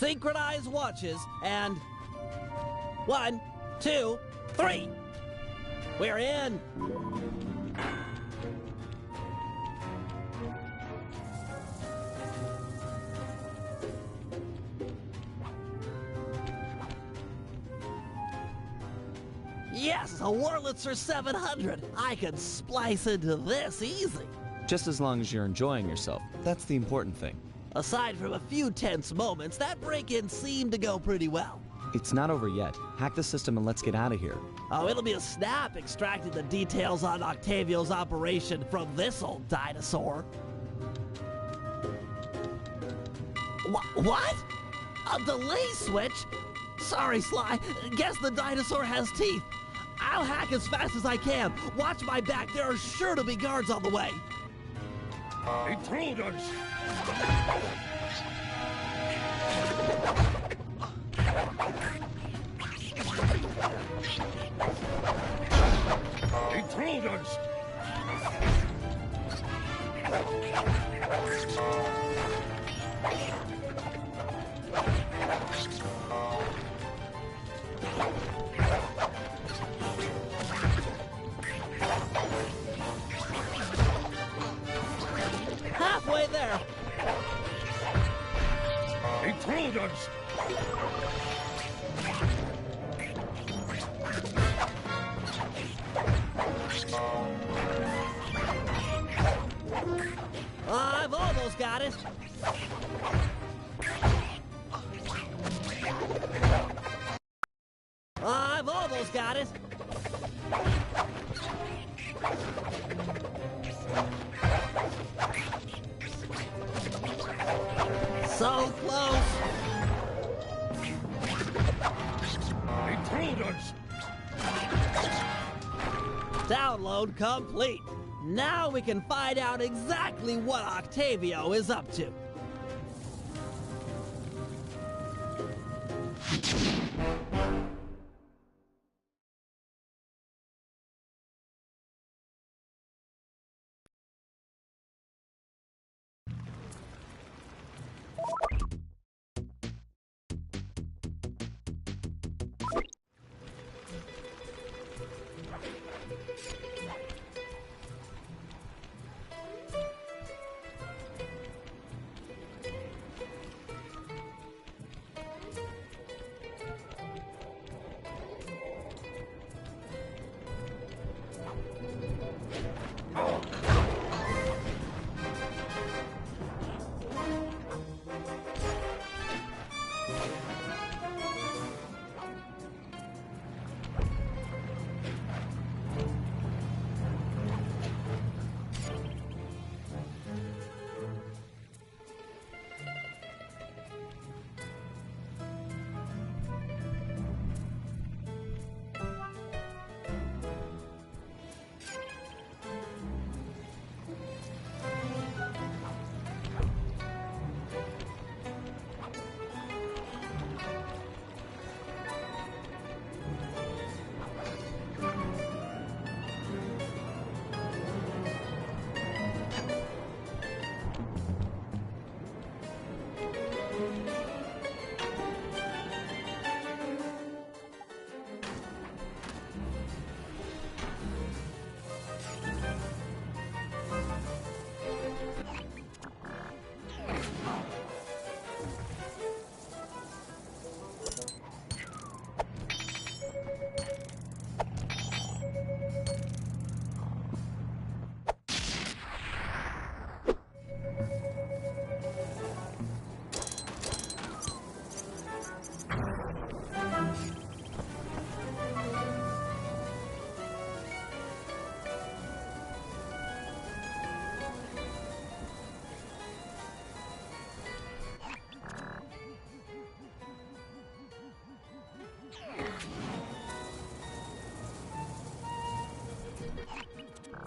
Synchronize watches, and 1, 2, 3. We're in. Yes, a Wurlitzer 700. I could splice into this easy. Just as long as you're enjoying yourself. That's the important thing. Aside from a few tense moments, that break-in seemed to go pretty well. It's not over yet. Hack the system and let's get out of here. Oh, it'll be a snap extracting the details on Octavio's operation from this old dinosaur. What? A delay switch? Sorry, Sly. Guess the dinosaur has teeth. I'll hack as fast as I can. Watch my back. There are sure to be guards on the way. Intruders! Intruders! Halfway there. Intruders! I've almost got it. I've almost got it. So close. Intruders! Download complete. Now we can find out exactly what Octavio is up to.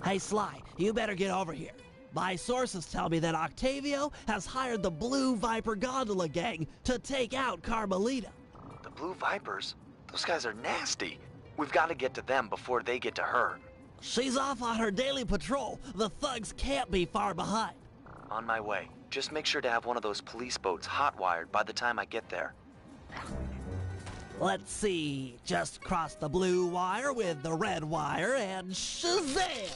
Hey, Sly, you better get over here. My sources tell me that Octavio has hired the Blue Viper Gondola gang to take out Carmelita. The Blue Vipers? Those guys are nasty. We've got to get to them before they get to her. She's off on her daily patrol. The thugs can't be far behind. On my way. Just make sure to have one of those police boats hot-wired by the time I get there. Let's see. Just cross the blue wire with the red wire and shazam!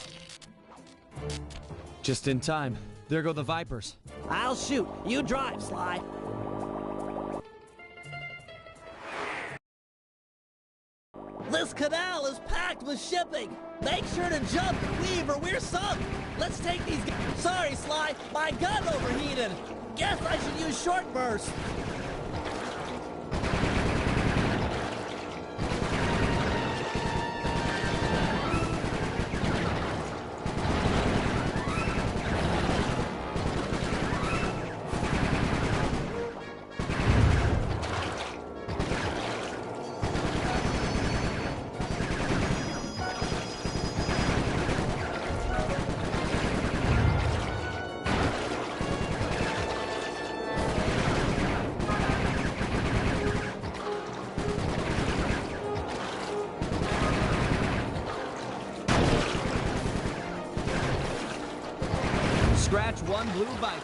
Just in time. There go the Vipers. I'll shoot. You drive, Sly. This canal is packed with shipping. Make sure to jump and weave or we're sunk. Let's take these Sorry, Sly. My gun overheated. Guess I should use short burst. Scratch one blue Viper.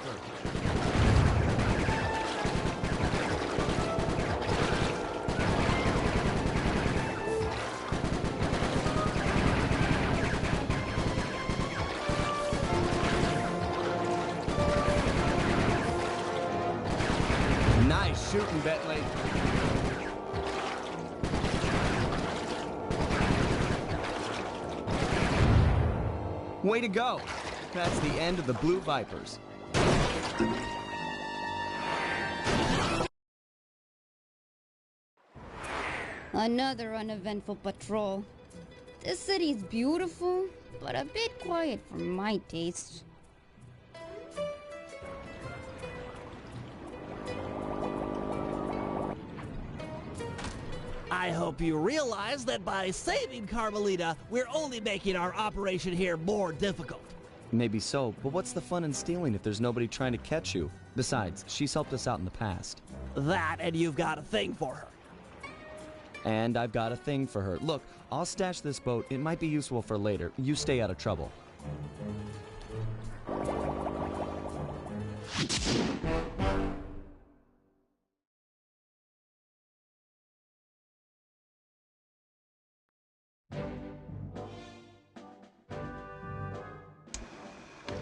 Nice shooting, Bentley. Way to go. That's the end of the Blue Vipers. Another uneventful patrol. This city's beautiful, but a bit quiet for my taste. I hope you realize that by saving Carmelita, we're only making our operation here more difficult. Maybe so, but what's the fun in stealing if there's nobody trying to catch you? Besides, she's helped us out in the past. That, and you've got a thing for her. And I've got a thing for her. Look, I'll stash this boat. It might be useful for later. You stay out of trouble.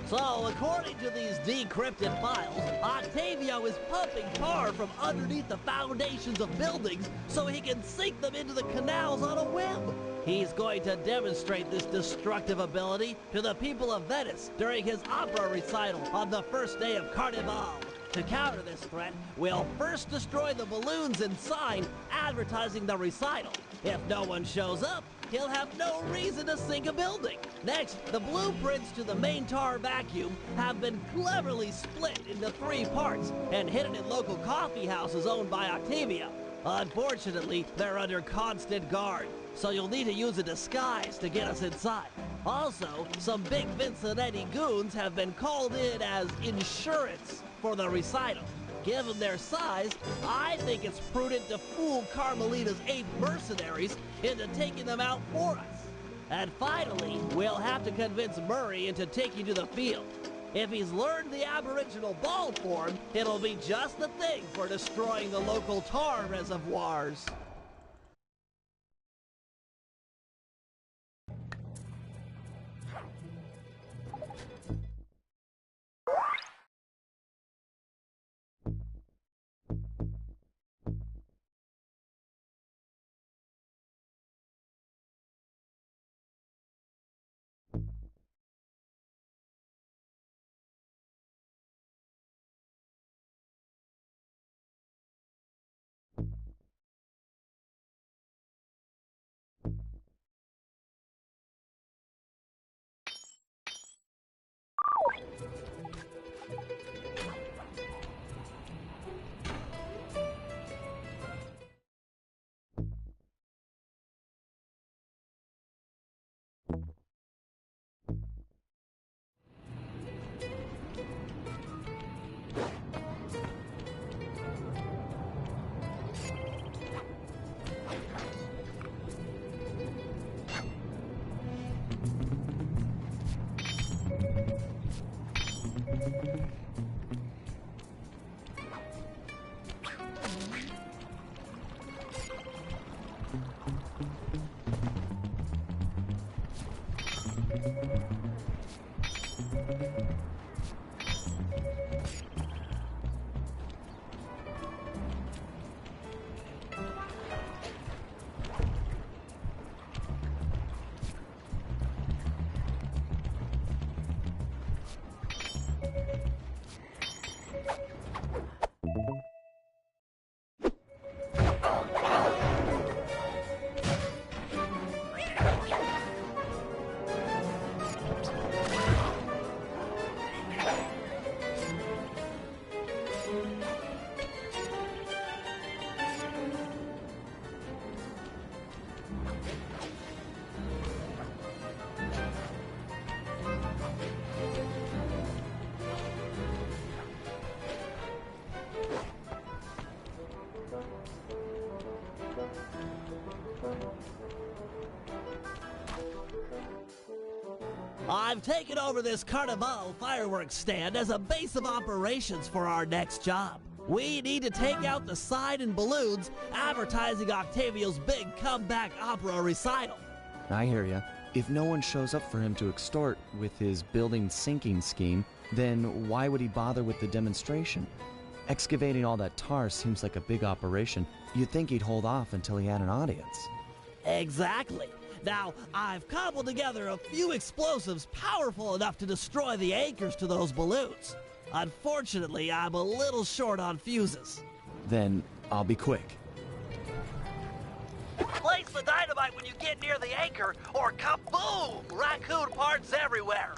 So, according to these decrypted files, Octavio is pumping tar from underneath the foundations of buildings so he can sink them into the canals on a whim. He's going to demonstrate this destructive ability to the people of Venice during his opera recital on the first day of Carnival. To counter this threat, we'll first destroy the balloons and sign advertising the recital. If no one shows up, he'll have no reason to sink a building. Next, the blueprints to the main tar vacuum have been cleverly split into 3 parts and hidden in local coffee houses owned by Octavia. Unfortunately, they're under constant guard, so you'll need to use a disguise to get us inside. Also, some big Vincennetti goons have been called in as insurance for the recital. Given their size, I think it's prudent to fool Carmelita's 8 mercenaries into taking them out for us. And finally, we'll have to convince Murray into taking to the field. If he's learned the aboriginal ball form, it'll be just the thing for destroying the local tar reservoirs. I've taken over this Carnival fireworks stand as a base of operations for our next job. We need to take out the sign and balloons advertising Octavio's big comeback opera recital. I hear ya. If no one shows up for him to extort with his building sinking scheme, then why would he bother with the demonstration? Excavating all that tar seems like a big operation. You'd think he'd hold off until he had an audience. Exactly. Now, I've cobbled together a few explosives powerful enough to destroy the anchors to those balloons. Unfortunately, I'm a little short on fuses. Then I'll be quick. Place the dynamite when you get near the anchor, or kaboom! Raccoon parts everywhere!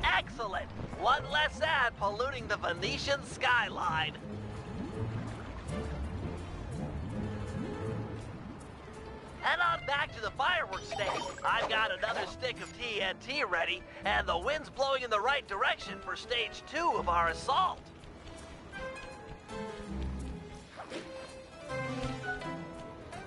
Excellent! One less ad polluting the Venetian skyline. Head on back to the fireworks stage. I've got another stick of TNT ready, and the wind's blowing in the right direction for stage 2 of our assault.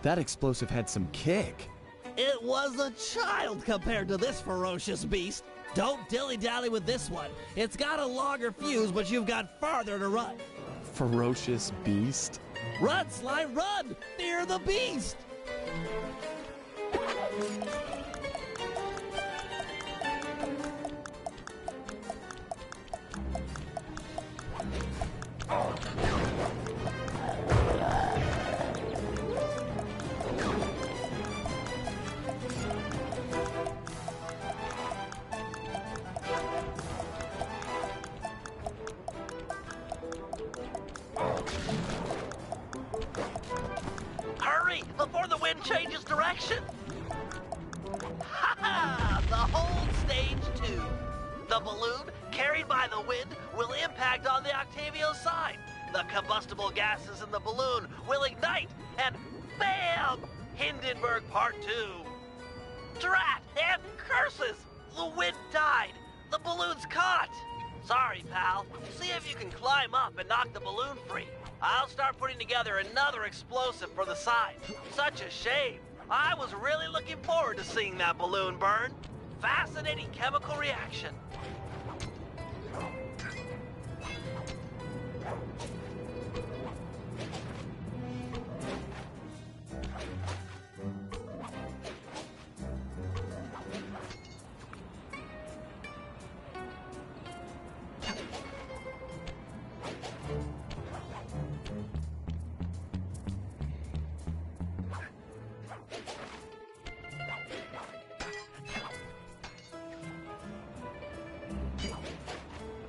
That explosive had some kick. It was a child compared to this ferocious beast. Don't dilly-dally with this one. It's got a longer fuse, but you've got farther to run. Ferocious beast? Run, Sly, run! Fear the beast! Hurry, before the wind changes direction! Ha ha! The whole stage 2. The balloon, carried by the wind, will impact on the Octavio side. The combustible gases in the balloon will ignite, and BAM! Hindenburg Part 2. Drat and curses! The wind died. The balloon's caught. Sorry, pal. See if you can climb up and knock the balloon free. I'll start putting together another explosive for the side. Such a shame. I was really looking forward to seeing that balloon burn. Fascinating chemical reaction.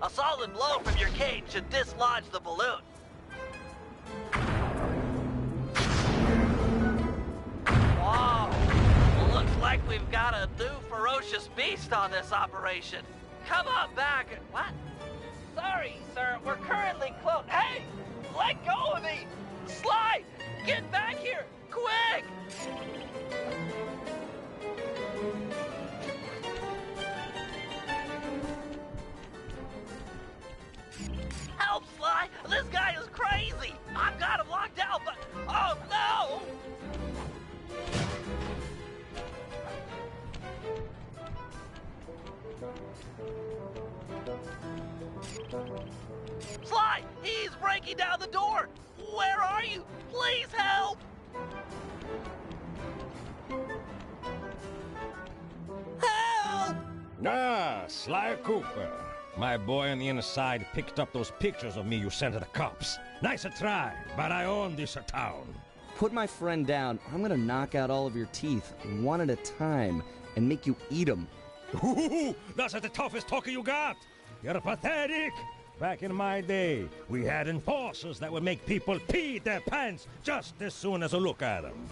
A solid blow from your cane should dislodge the balloon. Whoa! Looks like we've got a new ferocious beast on this operation. Come on back. What? Sorry, sir. We're currently closed. Hey! Let go of me! Sly! Get back here! Quick! Help, Sly! This guy is crazy! I've got him locked out, but... Oh, no! Sly! He Please help! Help! Ah, Sly Cooper. My boy on the inside picked up those pictures of me you sent to the cops. Nice try, but I own this town. Put my friend down. I'm gonna knock out all of your teeth, one at a time, and make you eat them. Ooh, that's the toughest talker you got. You're pathetic. Back in my day, we had enforcers that would make people pee their pants just as soon as a look at them.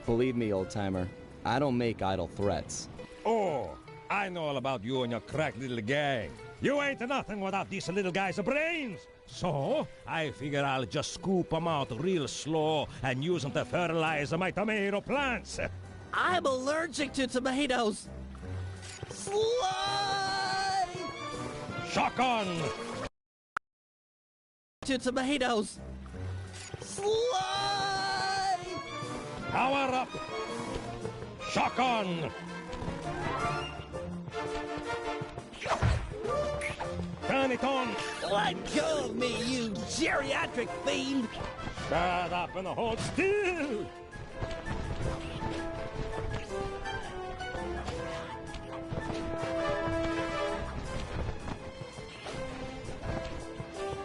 Believe me, old-timer, I don't make idle threats. Oh, I know all about you and your crack little gang. You ain't nothing without these little guys' brains. So, I figure I'll just scoop them out real slow and use them to fertilize my tomato plants. I'm allergic to tomatoes. Slide! Shotgun! To tomatoes. Slide! Power up! Shotgun! Turn it on! Let go of me, you geriatric fiend! Shut up and hold still!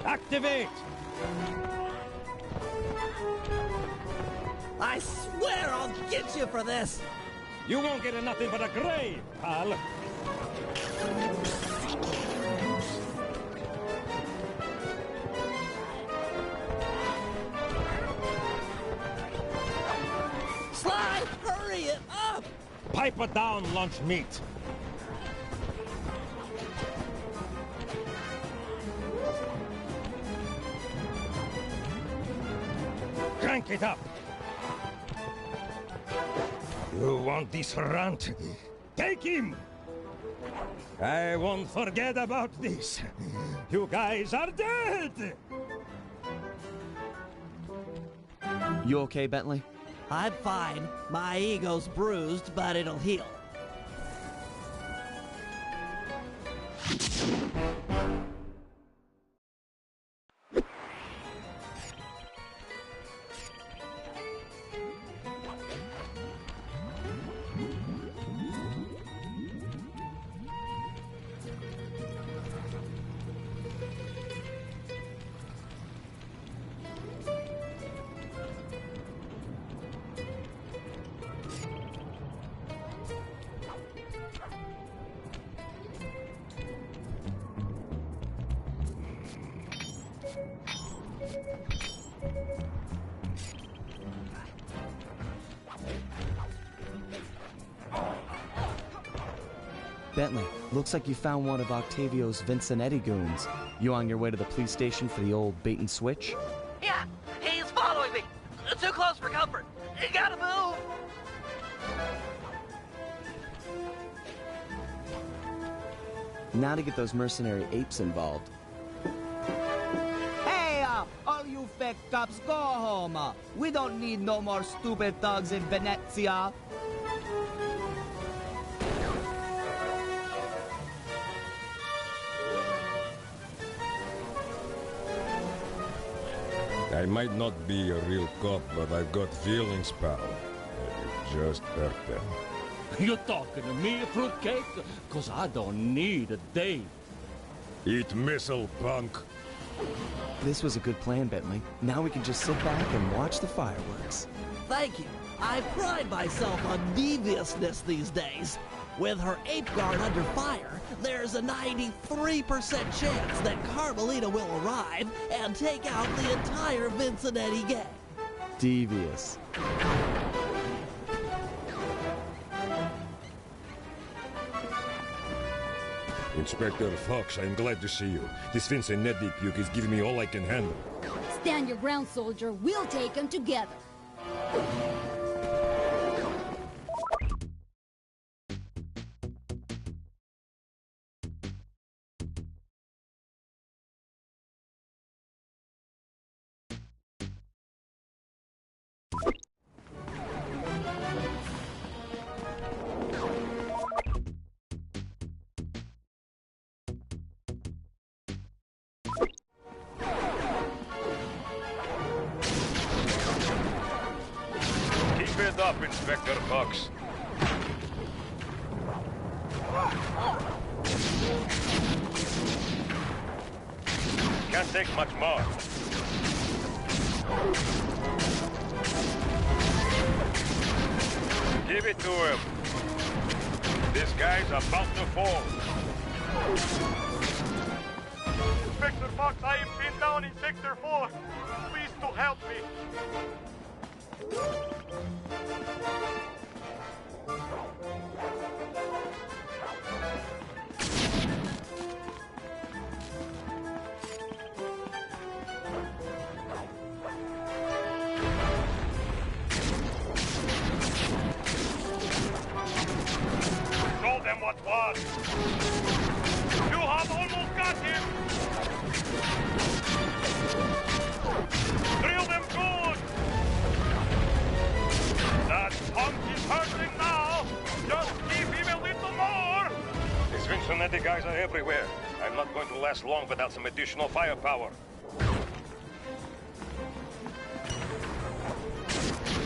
Activate! I swear I'll get you for this! You won't get nothing but a grave, pal. Slide, hurry it up! Pipe it down, lunch meat. Crank it up. You want this runt? Take him! I won't forget about this. You guys are dead! You okay, Bentley? I'm fine. My ego's bruised, but it'll heal. Bentley, looks like you found one of Octavio's Vincenetti goons. You on your way to the police station for the old bait and switch? Yeah, he's following me. Too close for comfort. You gotta move. Now to get those mercenary apes involved. Hey, all you fake cops, go home. We don't need no more stupid thugs in Venezia. I might not be a real cop, but I've got feelings, pal. And you just hurt them. You talking to me, fruitcake? 'Cause I don't need a date. Eat missile, punk. This was a good plan, Bentley. Now we can just sit back and watch the fireworks. Thank you. I pride myself on deviousness these days. With her ape guard under fire, there's a 93% chance that Carmelita will arrive and take out the entire Vincenetti gang. Devious. Inspector Fox, I'm glad to see you. This Vincenetti puke is giving me all I can handle. Stand your ground, soldier. We'll take them together. up, Inspector Fox. Can't take much more. Give it to him. This guy's about to fall. Inspector Fox, I am pinned down in Sector 4. Please to help me. Show them what was. You have almost got him. Drill them good. That punk is hurting now. Just give him a little more. These Vincennetti guys are everywhere. I'm not going to last long without some additional firepower.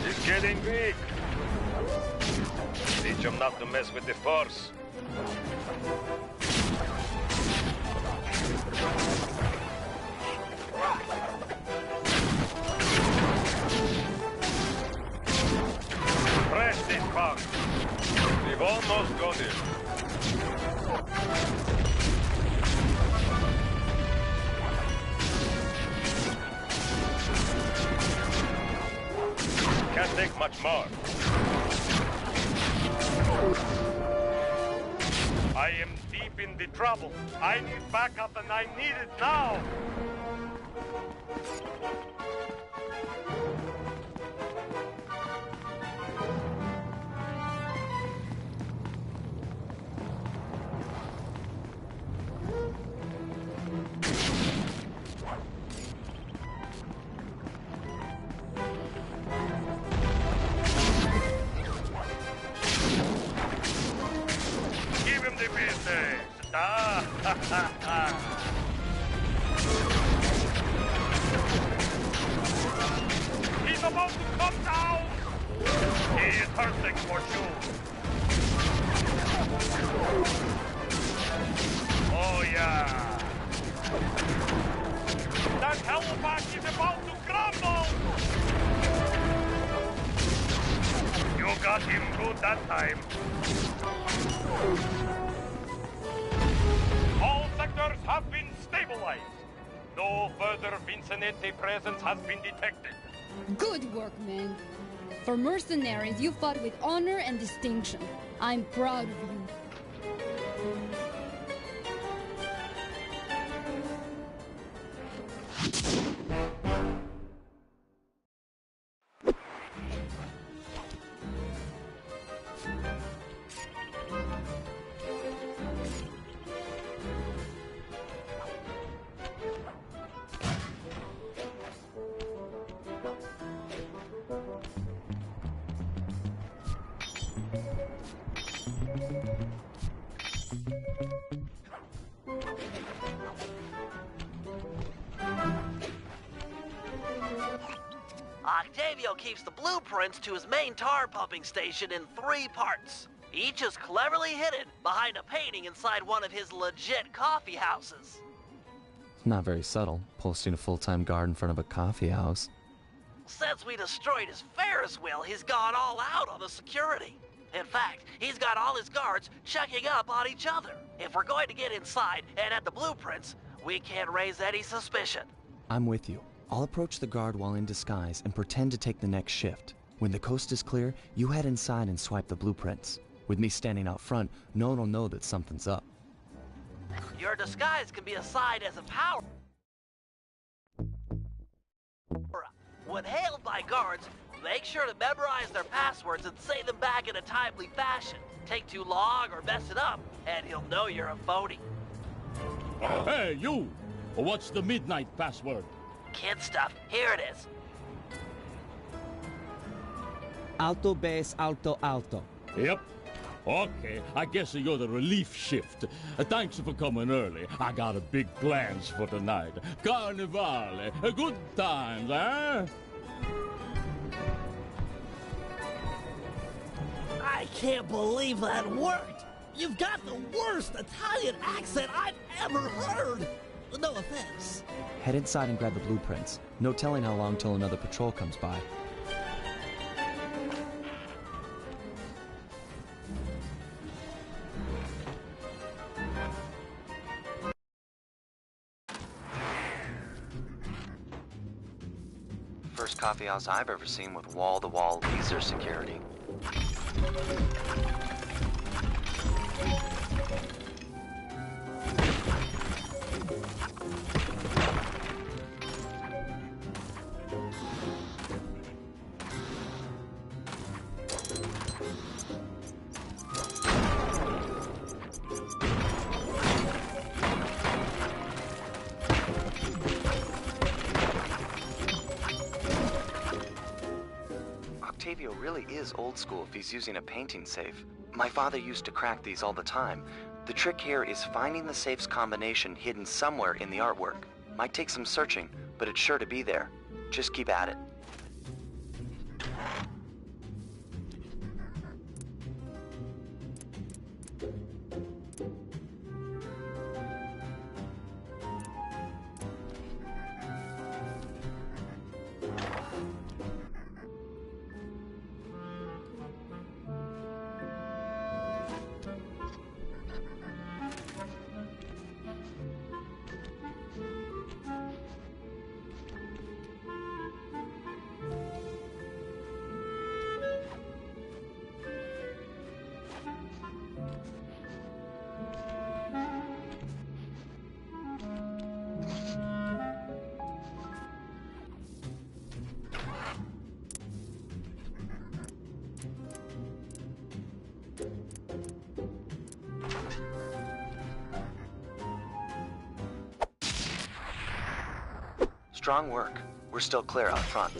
He's getting weak. Teach him not to mess with the force. Press this punk. We've almost got it. Can't take much more. I am deep in the trouble. I need backup and I need it now. Give him the business. Ah, ha, ha, ha. He's about to come down. He is hurting for sure. Oh, yeah. That hellback is about to crumble. You got him good that time. All sectors have been stabilized. No further Vincennetti presence has been detected. Good work, man. For mercenaries, you fought with honor and distinction. I'm proud of you. Octavio keeps the blueprints to his main tar pumping station in 3 parts. Each is cleverly hidden behind a painting inside one of his legit coffee houses. Not very subtle, posting a full-time guard in front of a coffee house. Since we destroyed his Ferris wheel, he's gone all out on the security. In fact, he's got all his guards checking up on each other. If we're going to get inside and at the blueprints, we can't raise any suspicion. I'm with you. I'll approach the guard while in disguise and pretend to take the next shift. When the coast is clear, you head inside and swipe the blueprints. With me standing out front, no one will know that something's up. Your disguise can be a side as a power. When hailed by guards, make sure to memorize their passwords and say them back in a timely fashion. Take too long or mess it up, and he'll know you're a phony. Hey, you! What's the midnight password? Kid stuff. Here it is. Alto, base, alto, alto. Yep. Okay, I guess you're the relief shift. Thanks for coming early. I got a big plans for tonight. Carnivale, good times, eh? I can't believe that worked! You've got the worst Italian accent I've ever heard! No offense. Head inside and grab the blueprints. No telling how long till another patrol comes by. First coffee house I've ever seen with wall-to-wall laser security. Octavio really is old school if he's using a painting safe. My father used to crack these all the time. The trick here is finding the safe's combination hidden somewhere in the artwork. Might take some searching, but it's sure to be there. Just keep at it. Strong work. We're still clear out front.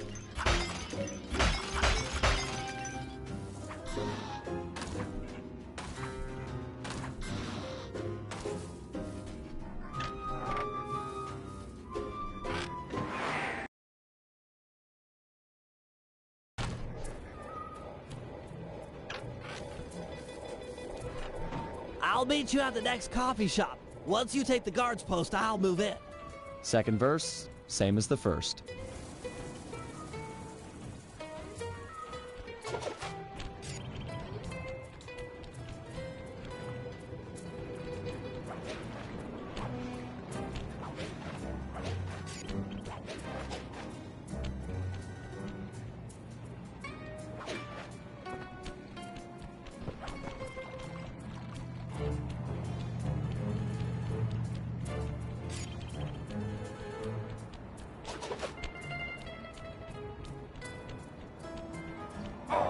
I'll meet you at the next coffee shop. Once you take the guard's post, I'll move in. Second verse, same as the first.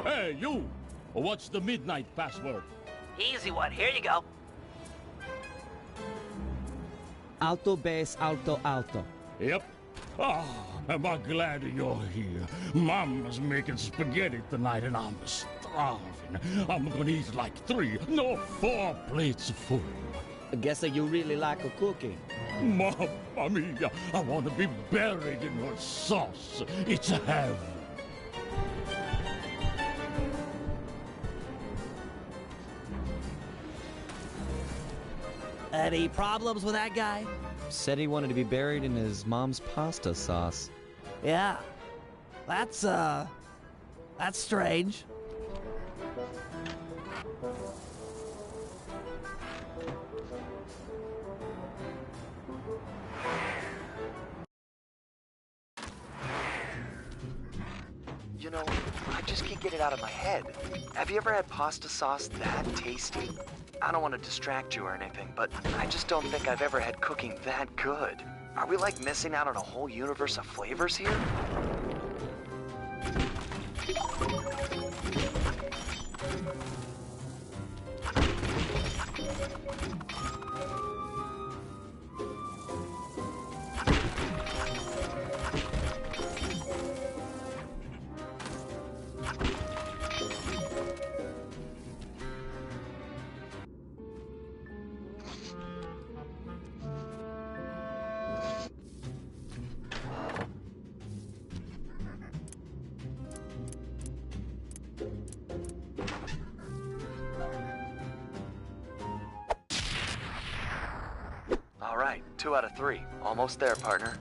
Hey, you! What's the midnight password? Easy one. Here you go. Alto, bass, alto, alto. Yep. Oh, am I glad you're here. Mama's making spaghetti tonight and I'm starving. I'm gonna eat like 3, no 4 plates full. I guess you really like cooking. Mamma mia, I want to be buried in her sauce. It's heaven. Any problems with that guy? Said he wanted to be buried in his mom's pasta sauce. Yeah. That's strange. You know, I just can't get it out of my head. Have you ever had pasta sauce that tasty? I don't want to distract you or anything, but I just don't think I've ever had cooking that good. Are we like missing out on a whole universe of flavors here? All right, 2 out of 3. Almost there, partner.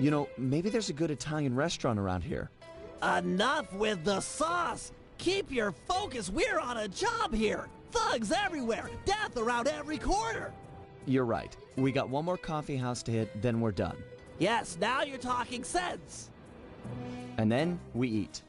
You know, maybe there's a good Italian restaurant around here. Enough with the sauce! Keep your focus, we're on a job here! Thugs everywhere, death around every corner! You're right. We got one more coffee house to hit, then we're done. Yes, now you're talking sense! And then we eat.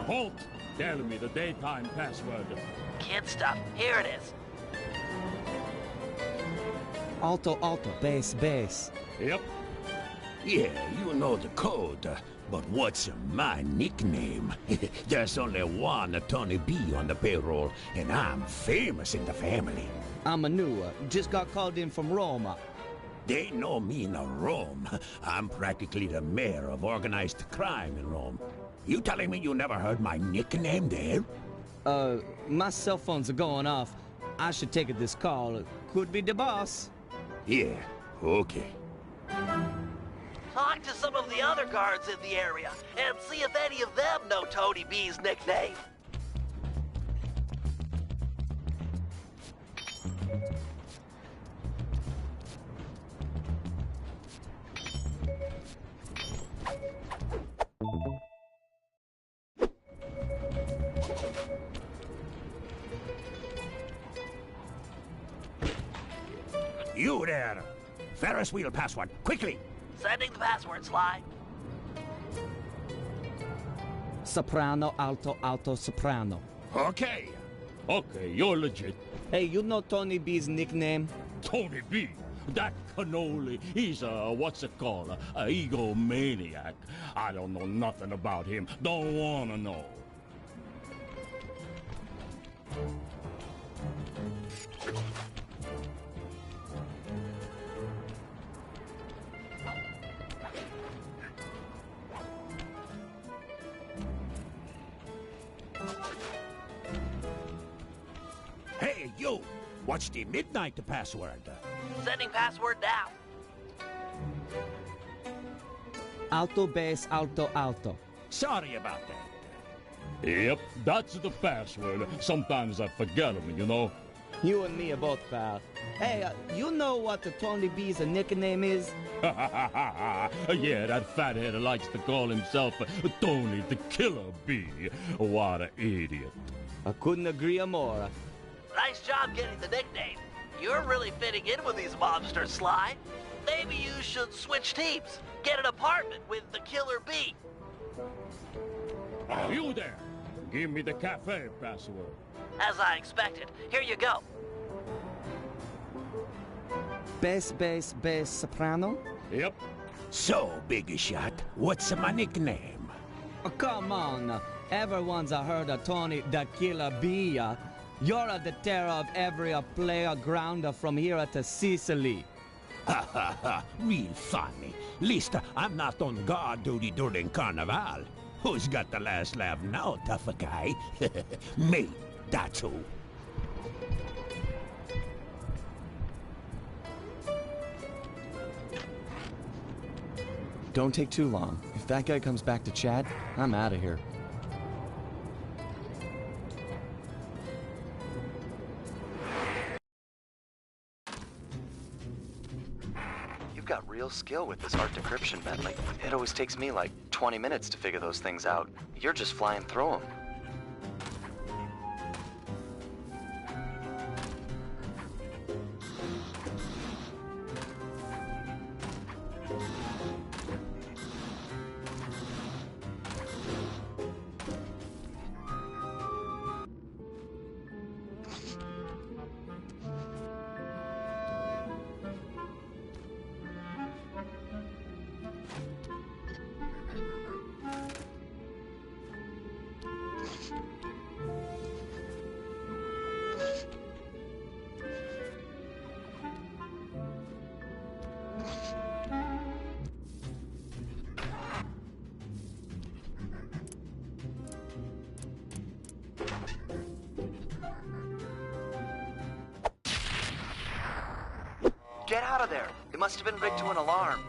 Halt! Tell me the daytime password. Kid stuff. Here it is. Alto, alto, bass, bass. Yep. Yeah, you know the code. But what's my nickname? There's only one Tony B on the payroll, and I'm famous in the family. I'm a new, just got called in from Roma. They know me in Rome. I'm practically the mayor of organized crime in Rome. You telling me you never heard my nickname there? My cell phones are going off. I should take this call. Could be the boss. Yeah, okay. Talk to some of the other guards in the area and see if any of them know Tony B's nickname. You there! Ferris wheel password, quickly! Sending the password, Sly. Soprano, alto, alto, soprano. Okay. Okay, you're legit. Hey, you know Tony B's nickname? Tony B. That cannoli, he's a, what's it called, a egomaniac. I don't know nothing about him. Don't wanna know. Hey, you! What's the midnight password? Sending password now. Alto, bass, alto, alto. Sorry about that. Yep, that's the password. Sometimes I forget them, you know. You and me are both, pal. Hey, you know what the Tony B's nickname is? Yeah, that fathead likes to call himself Tony the Killer Bee. What an idiot. I couldn't agree more. Nice job getting the nickname. You're really fitting in with these mobsters, Sly. Maybe you should switch teams. Get an apartment with the Killer Bee. You there! Give me the cafe password. As I expected. Here you go. Bass, bass, bass, soprano? Yep. So, Big Shot, what's my nickname? Oh, come on. Everyone's heard of Tony the Killer Bee. You're the terror of every player grounder from here to Sicily. Ha ha ha, real funny. Least I'm not on guard duty during Carnival. Who's got the last laugh now, tough guy? Me, that's who. Don't take too long. If that guy comes back to chat, I'm out of here. You've got real skill with this art decryption, Bentley. It always takes me like 20 minutes to figure those things out. You're just flying through them. Get out of there. It must have been rigged to an alarm.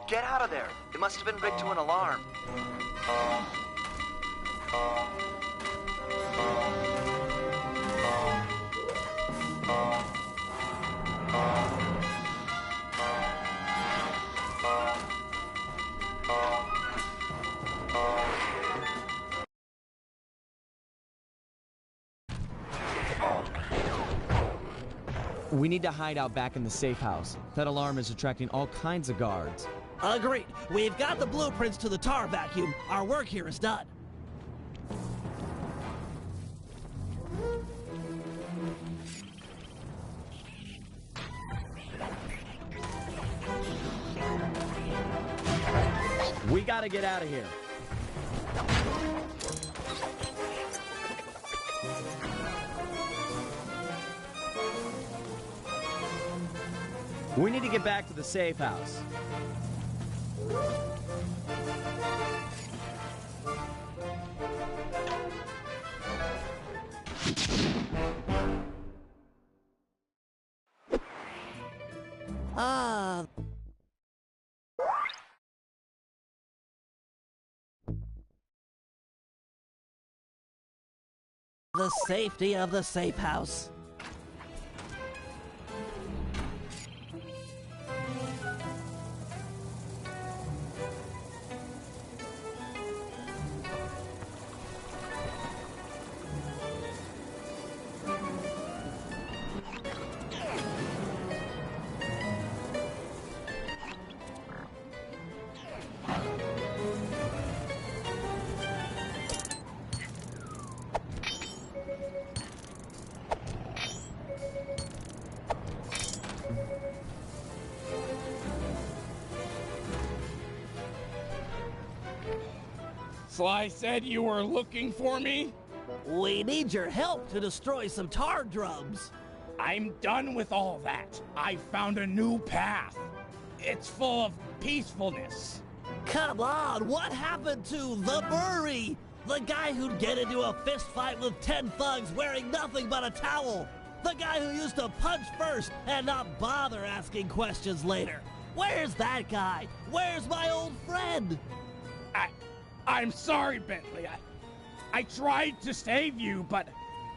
Get out of there. It must have been rigged to an alarm. We need to hide out back in the safe house. That alarm is attracting all kinds of guards. Agreed. We've got the blueprints to the tar vacuum. Our work here is done. We gotta get out of here. We need to get back to the safe house. The safety of the safe house. Sly said you were looking for me? We need your help to destroy some tar drums. I'm done with all that. I found a new path. It's full of peacefulness. Come on, what happened to the Murray? The guy who'd get into a fist fight with 10 thugs wearing nothing but a towel. The guy who used to punch first and not bother asking questions later. Where's that guy? Where's my old friend? I'm sorry, Bentley. I tried to save you, but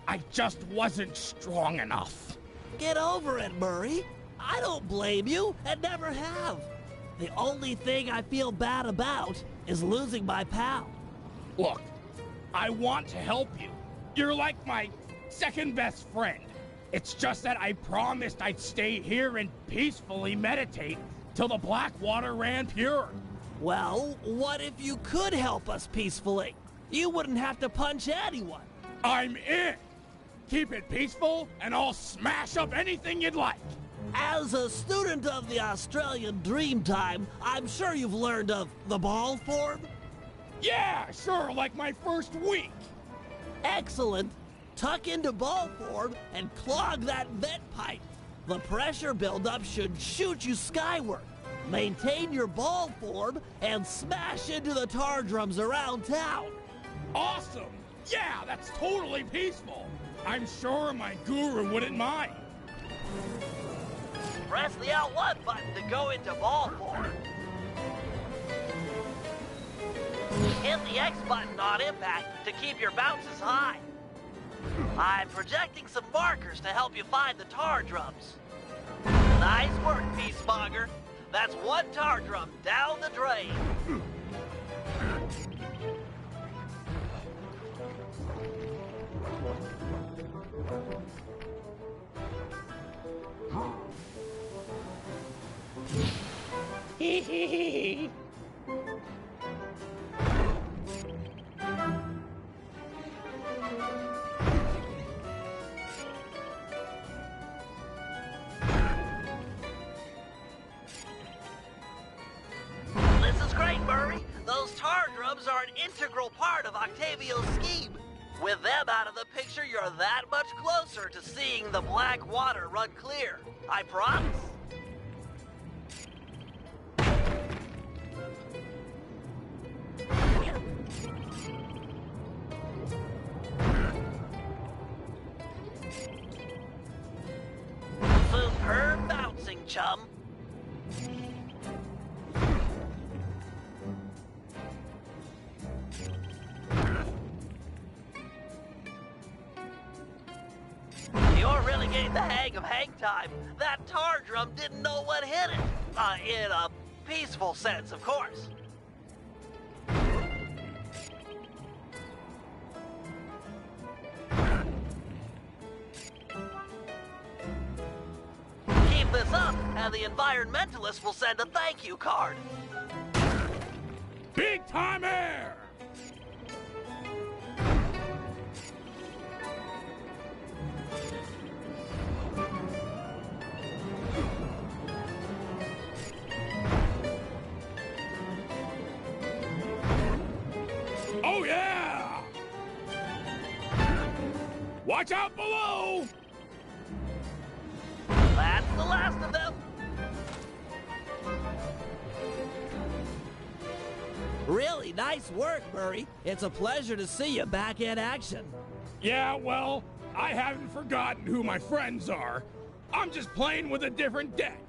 I just wasn't strong enough. Get over it, Murray. I don't blame you, and never have. The only thing I feel bad about is losing my pal. Look, I want to help you. You're like my second best friend. It's just that I promised I'd stay here and peacefully meditate till the black water ran pure. Well, what if you could help us peacefully? You wouldn't have to punch anyone. I'm in. Keep it peaceful, and I'll smash up anything you'd like. As a student of the Australian Dreamtime, I'm sure you've learned of the ball form? Yeah, sure, like my first week. Excellent. Tuck into ball form and clog that vent pipe. The pressure buildup should shoot you skyward. Maintain your ball form and smash into the tar drums around town. Awesome! Yeah, that's totally peaceful. I'm sure my guru wouldn't mind. Press the L1 button to go into ball form. Hit the X button on impact to keep your bounces high. I'm projecting some markers to help you find the tar drums. Nice work, Peacemonger. That's one tar drum down the drain. Hee hee hee. This is great, Murray. Those tar drums are an integral part of Octavio's scheme. With them out of the picture, you're that much closer to seeing the black water run clear. I promise. chum. You're really getting the hang of hang time. That tar drum didn't know what hit it. In a peaceful sense, of course. Keep this up, and the environmentalists will send a thank you card. Big time air! Oh yeah! Watch out below! That's the last of them. Really nice work, Murray. It's a pleasure to see you back in action. Yeah, well, I haven't forgotten who my friends are. I'm just playing with a different deck.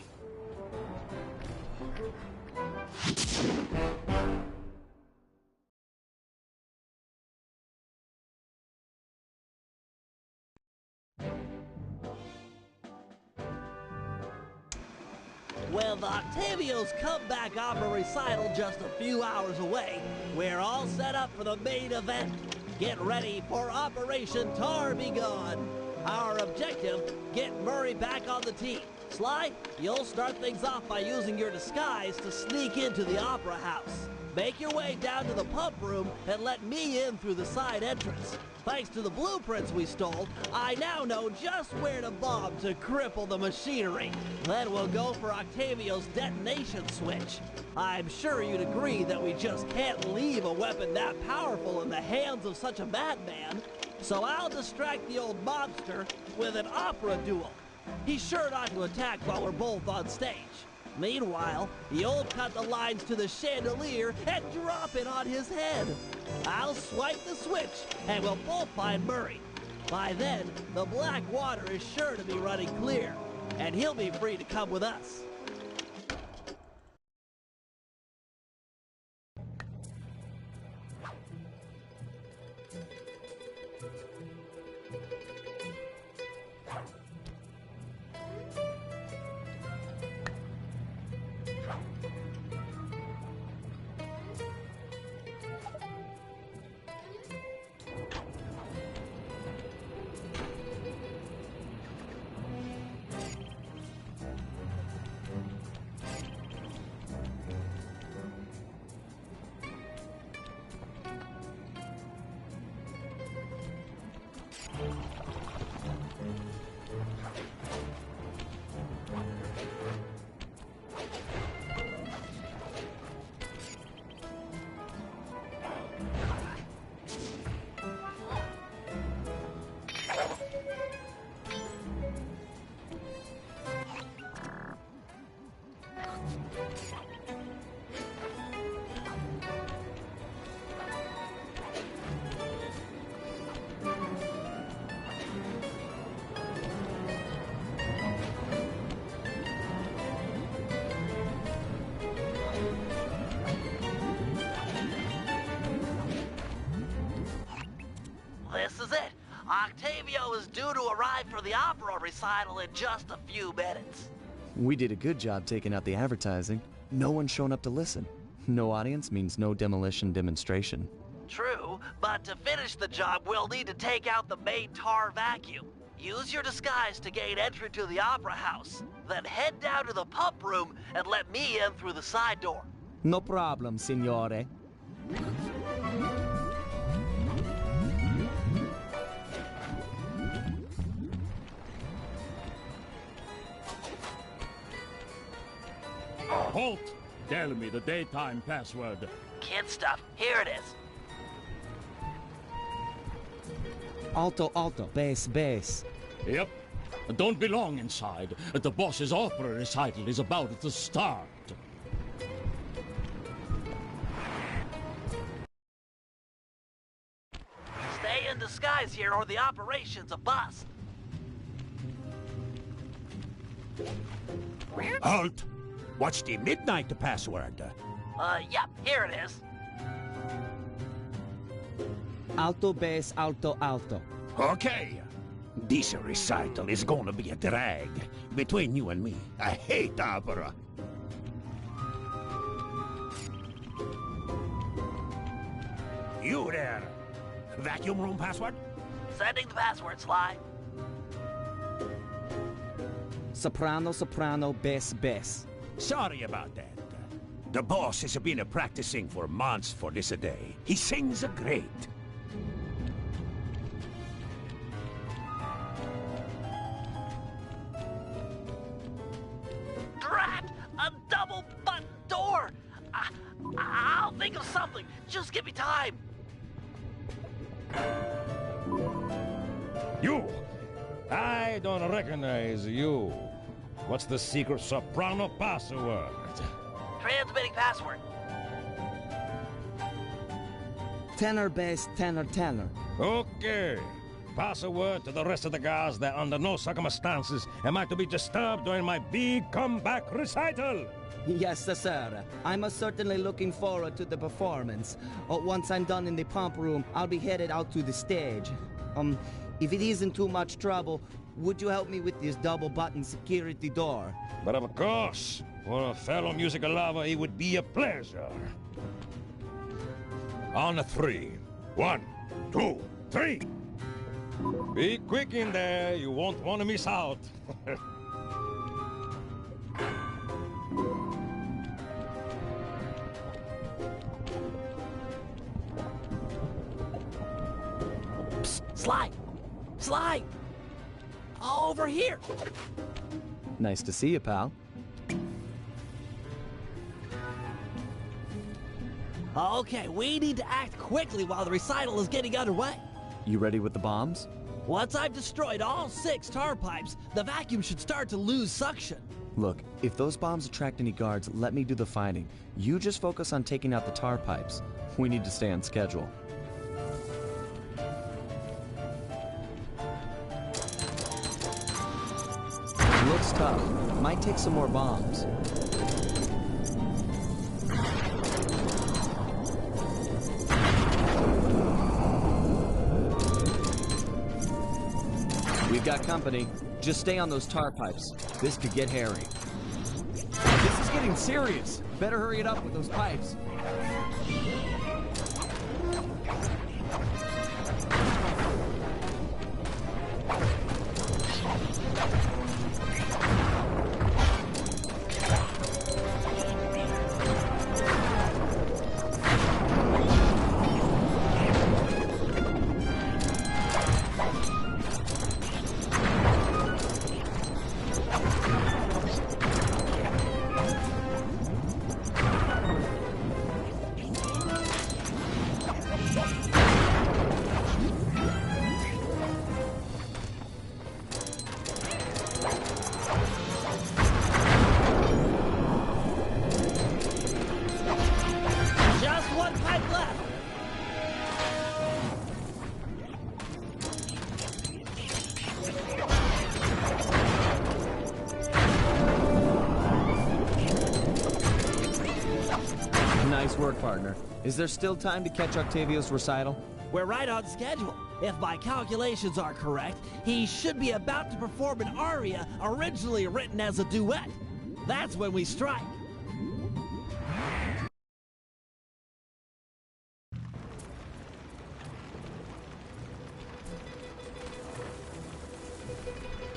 With Octavio's comeback opera recital just a few hours away, we're all set up for the main event. Get ready for Operation Tar Be Gone. Our objective, get Murray back on the team. Sly, you'll start things off by using your disguise to sneak into the opera house. Make your way down to the pump room and let me in through the side entrance. Thanks to the blueprints we stole, I now know just where to bomb to cripple the machinery. Then we'll go for Octavio's detonation switch. I'm sure you'd agree that we just can't leave a weapon that powerful in the hands of such a madman. So I'll distract the old mobster with an opera duel. He's sure not to attack while we're both on stage. Meanwhile, you'll cut the lines to the chandelier and drop it on his head. I'll swipe the switch, and we'll both find Murray. By then, the black water is sure to be running clear, and he'll be free to come with us. This is it. Octavio is due to arrive for the opera recital in just a few minutes. We did a good job taking out the advertising. No one's shown up to listen. No audience means no demolition demonstration. True, but to finish the job, we'll need to take out the main tar vacuum. Use your disguise to gain entry to the opera house. Then head down to the pump room and let me in through the side door. No problem, signore. Halt! Tell me the daytime password. Kid stuff. Here it is. Alto, alto, bass, bass. Yep. Don't be long inside. The boss's opera recital is about to start. Stay in disguise here or the operation's a bust. Where Halt! What's the midnight password? Yep, here it is. Alto, bass, alto, alto. Okay. This recital is gonna be a drag. Between you and me, I hate opera. You there! Vacuum room password? Sending the password, Sly. Soprano, soprano, bass, bass. Sorry about that. The boss has been practicing for months for this day. He sings great. Drat! A double button door! I'll think of something. Just give me time. You! I don't recognize you. What's the secret soprano password? Transmitting password. Tenor, bass, tenor, tenor. Okay. Pass a word to the rest of the guys that under no circumstances am I to be disturbed during my big comeback recital. Yes, sir. I'm certainly looking forward to the performance. Once I'm done in the pump room, I'll be headed out to the stage. If it isn't too much trouble, would you help me with this double-button security door? But of course, for a fellow musical lover, it would be a pleasure. On 3. 1, 2, 3. Be quick in there. You won't want to miss out. Psst, Sly! Sly! Over here! Nice to see you, pal. Okay, we need to act quickly while the recital is getting underway. You ready with the bombs? Once I've destroyed all 6 tar pipes, the vacuum should start to lose suction. Look, if those bombs attract any guards, let me do the fighting. You just focus on taking out the tar pipes. We need to stay on schedule. Looks tough. Might take some more bombs. We've got company. Just stay on those tar pipes. This could get hairy. This is getting serious. Better hurry it up with those pipes. Nice work, partner. Is there still time to catch Octavio's recital? We're right on schedule. If my calculations are correct, he should be about to perform an aria originally written as a duet. That's when we strike.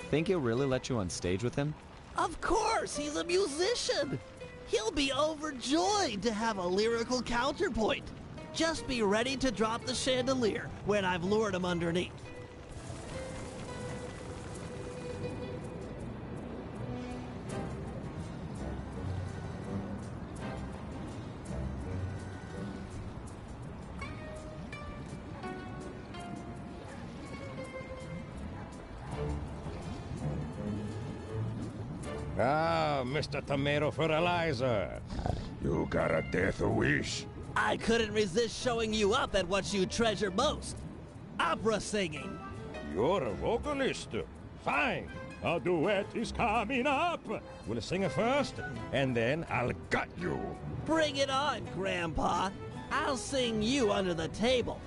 Think he'll really let you on stage with him? Of course, he's a musician. He'll be overjoyed to have a lyrical counterpoint. Just be ready to drop the chandelier when I've lured him underneath. Ah, Mr. Tomato Fertilizer. You got a death wish? I couldn't resist showing you up at what you treasure most. Opera singing. You're a vocalist. Fine. A duet is coming up. We'll sing it first, and then I'll gut you. Bring it on, Grandpa. I'll sing you under the table.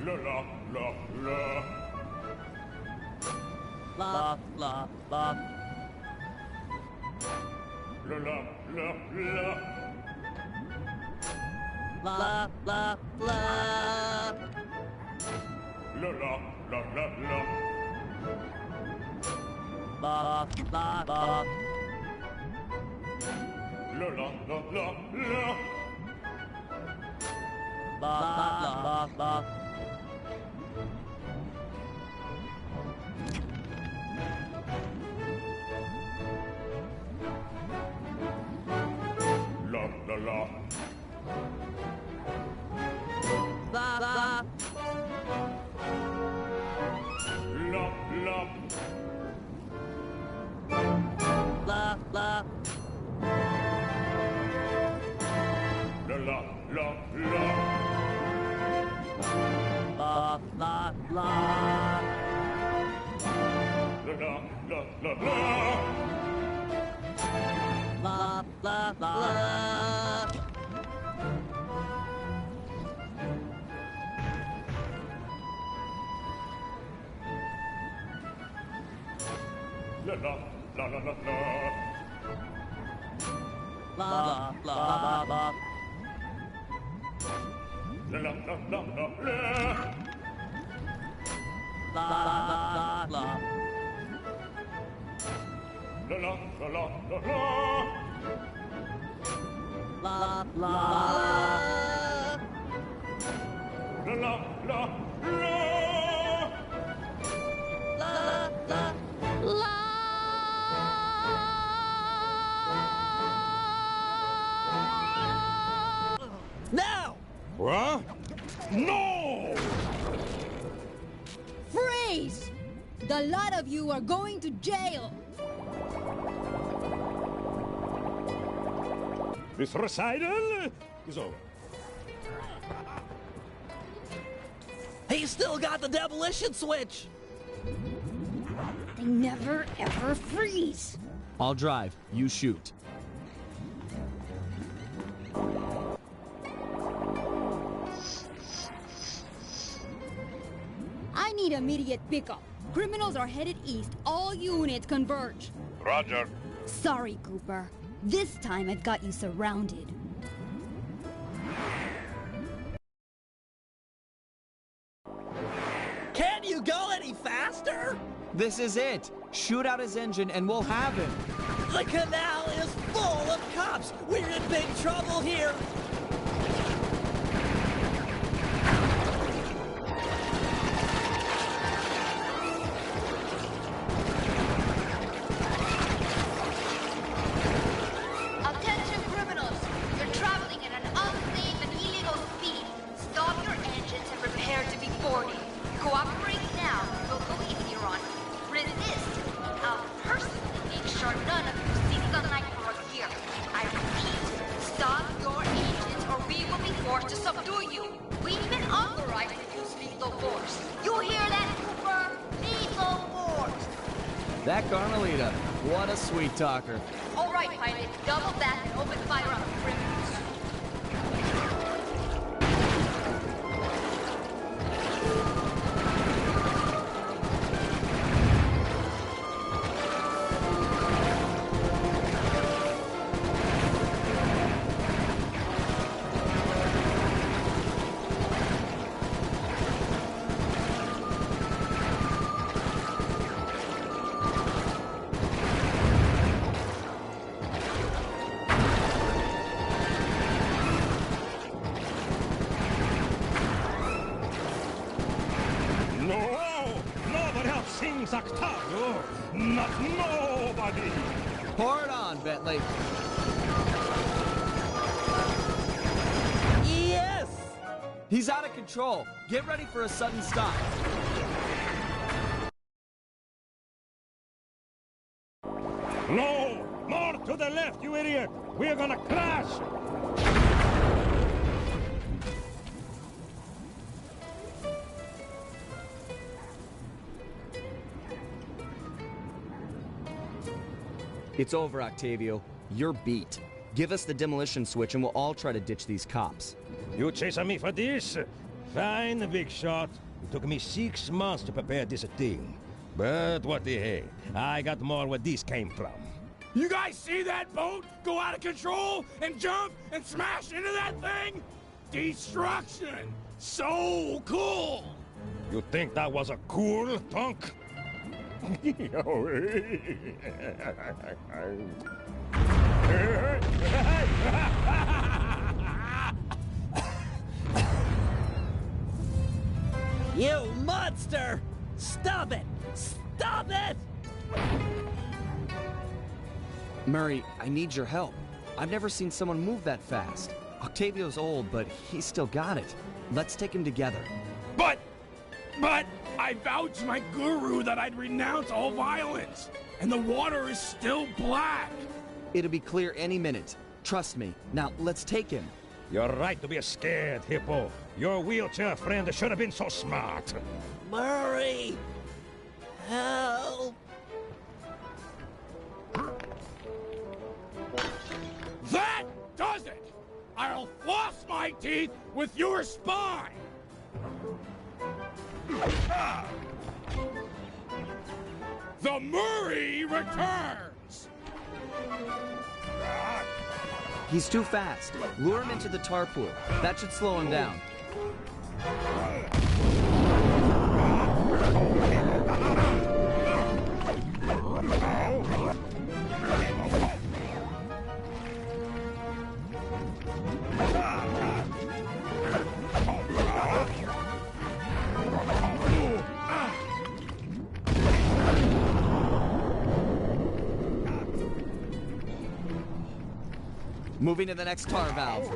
La la la la. La, la, la. La la la la. La, la, la. La la la la la. La, la, la. La la la la la. La, la, la, la. La la la. La, la. La la. La, la. La la la la. La, la, la. La la la la la. La, la, la. La la la la la la. La, la, la, la. La la la la la la. La, la, la. La la la la la la. La, la, la. La la la la. La, la, la. Now! What? No! Freeze! The lot of you are going to jail. This recital is over. He's still got the demolition switch! They never ever freeze. I'll drive. You shoot. I need immediate pickup. Criminals are headed east. All units converge. Roger. Sorry, Cooper. This time I've got you surrounded. Can you go any faster? This is it. Shoot out his engine and we'll have him. The canal is full of cops. We're in big trouble here. Attention criminals! You're traveling at an unsafe and illegal speed. Stop your engines and prepare to be boarded. Cooperate now, you'll go easier on you. Resist, and I'll personally make sure none of you see sunlight for a year. I repeat, stop your engines or we will be forced to subdue you. We've been authorized to use lethal force. You hear that, Cooper? Lethal force! That Carmelita, what a sweet talker. All right, pilot, double back and open fire on the criminals. Octavio, not nobody. Pour it on, Bentley. Yes! He's out of control. Get ready for a sudden stop. No! More to the left, you idiot! We're gonna crash! It's over, Octavio. You're beat. Give us the demolition switch and we'll all try to ditch these cops. You chasing me for this? Fine, big shot. It took me 6 months to prepare this thing. But what the heck? I got more where this came from. You guys see that boat go out of control and jump and smash into that thing? Destruction! So cool! You think that was a cool tunk? You monster! Stop it! Stop it! Murray, I need your help. I've never seen someone move that fast. Octavio's old, but he's still got it. Let's take him together. But I vowed to my guru that I'd renounce all violence, and the water is still black. It'll be clear any minute. Trust me. Now, let's take him. You're right to be scared, Hippo. Your wheelchair friend should have been so smart. Murray! Help! That does it! I'll floss my teeth with your spine! The Murray returns! He's too fast. Lure him into the tar pool. That should slow him down. Moving to the next tar valve.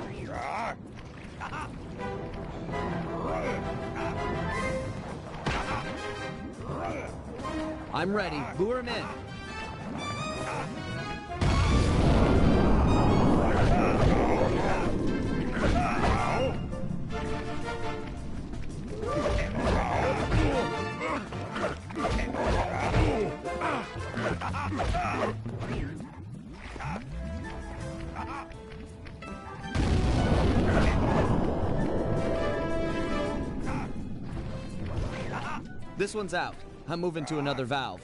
I'm ready. Lure him in. This one's out. I'm moving to another valve.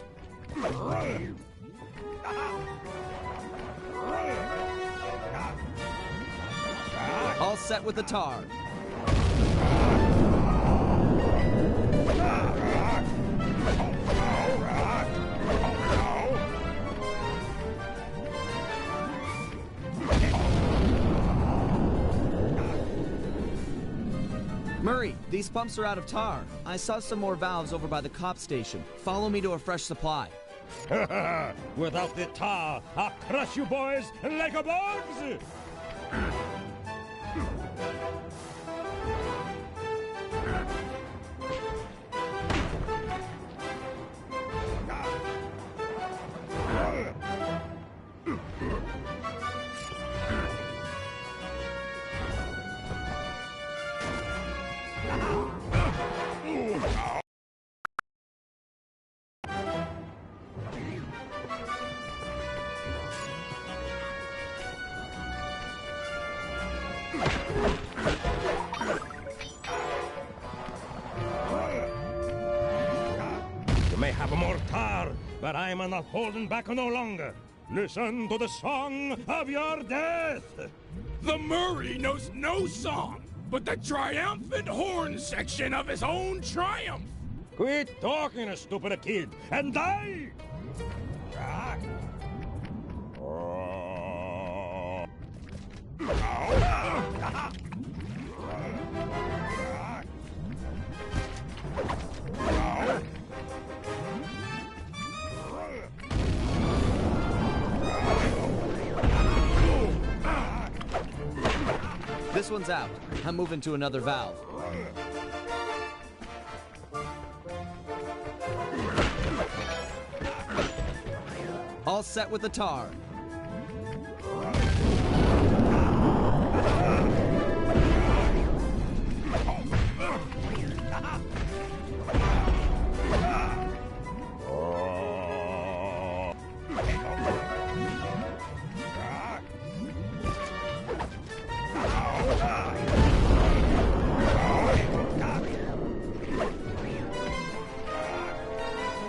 All set with the tar. Murray, these pumps are out of tar. I saw some more valves over by the cop station. Follow me to a fresh supply. Without the tar, I'll crush you boys like a bugs! You may have more tar, but I am not holding back no longer. Listen to the song of your death! The Murray knows no song, but the triumphant horn section of his own triumph! Quit talking, stupid kid, and die! This one's out. I'm moving to another valve. All set with the tar.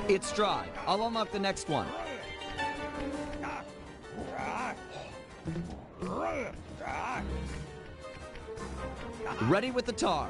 It's dry. I'll unlock the next one. Ready with the tar.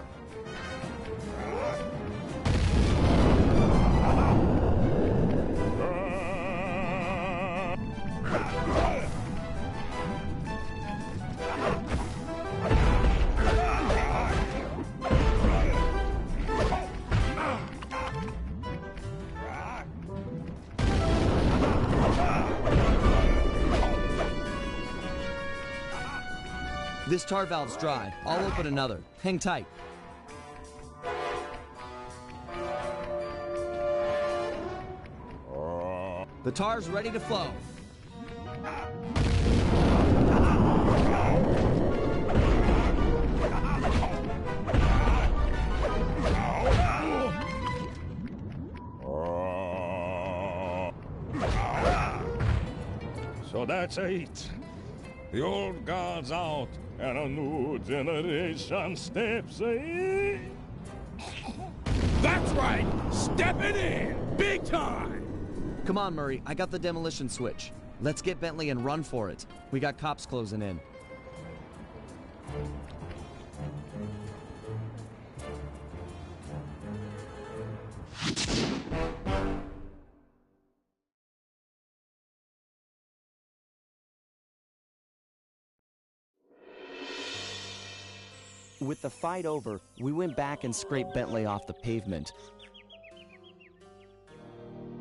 This tar valve's dry. I'll open another. Hang tight. The tar's ready to flow. So that's it. The old guard's out, and a new generation steps in. That's right! Stepping in! Big time! Come on, Murray. I got the demolition switch. Let's get Bentley and run for it. We got cops closing in. With the fight over, we went back and scraped Bentley off the pavement.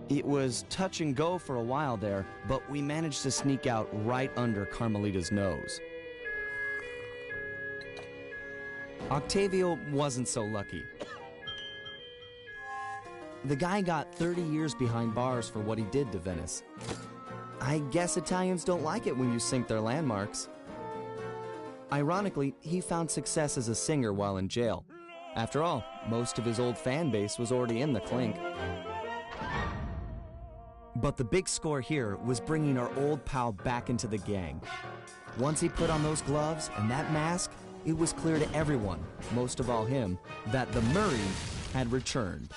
It was touch and go for a while there, but we managed to sneak out right under Carmelita's nose. Octavio wasn't so lucky. The guy got 30 years behind bars for what he did to Venice. I guess Italians don't like it when you sink their landmarks. Ironically, he found success as a singer while in jail. After all, most of his old fan base was already in the clink. But the big score here was bringing our old pal back into the gang. Once he put on those gloves and that mask, it was clear to everyone, most of all him, that the Murray had returned.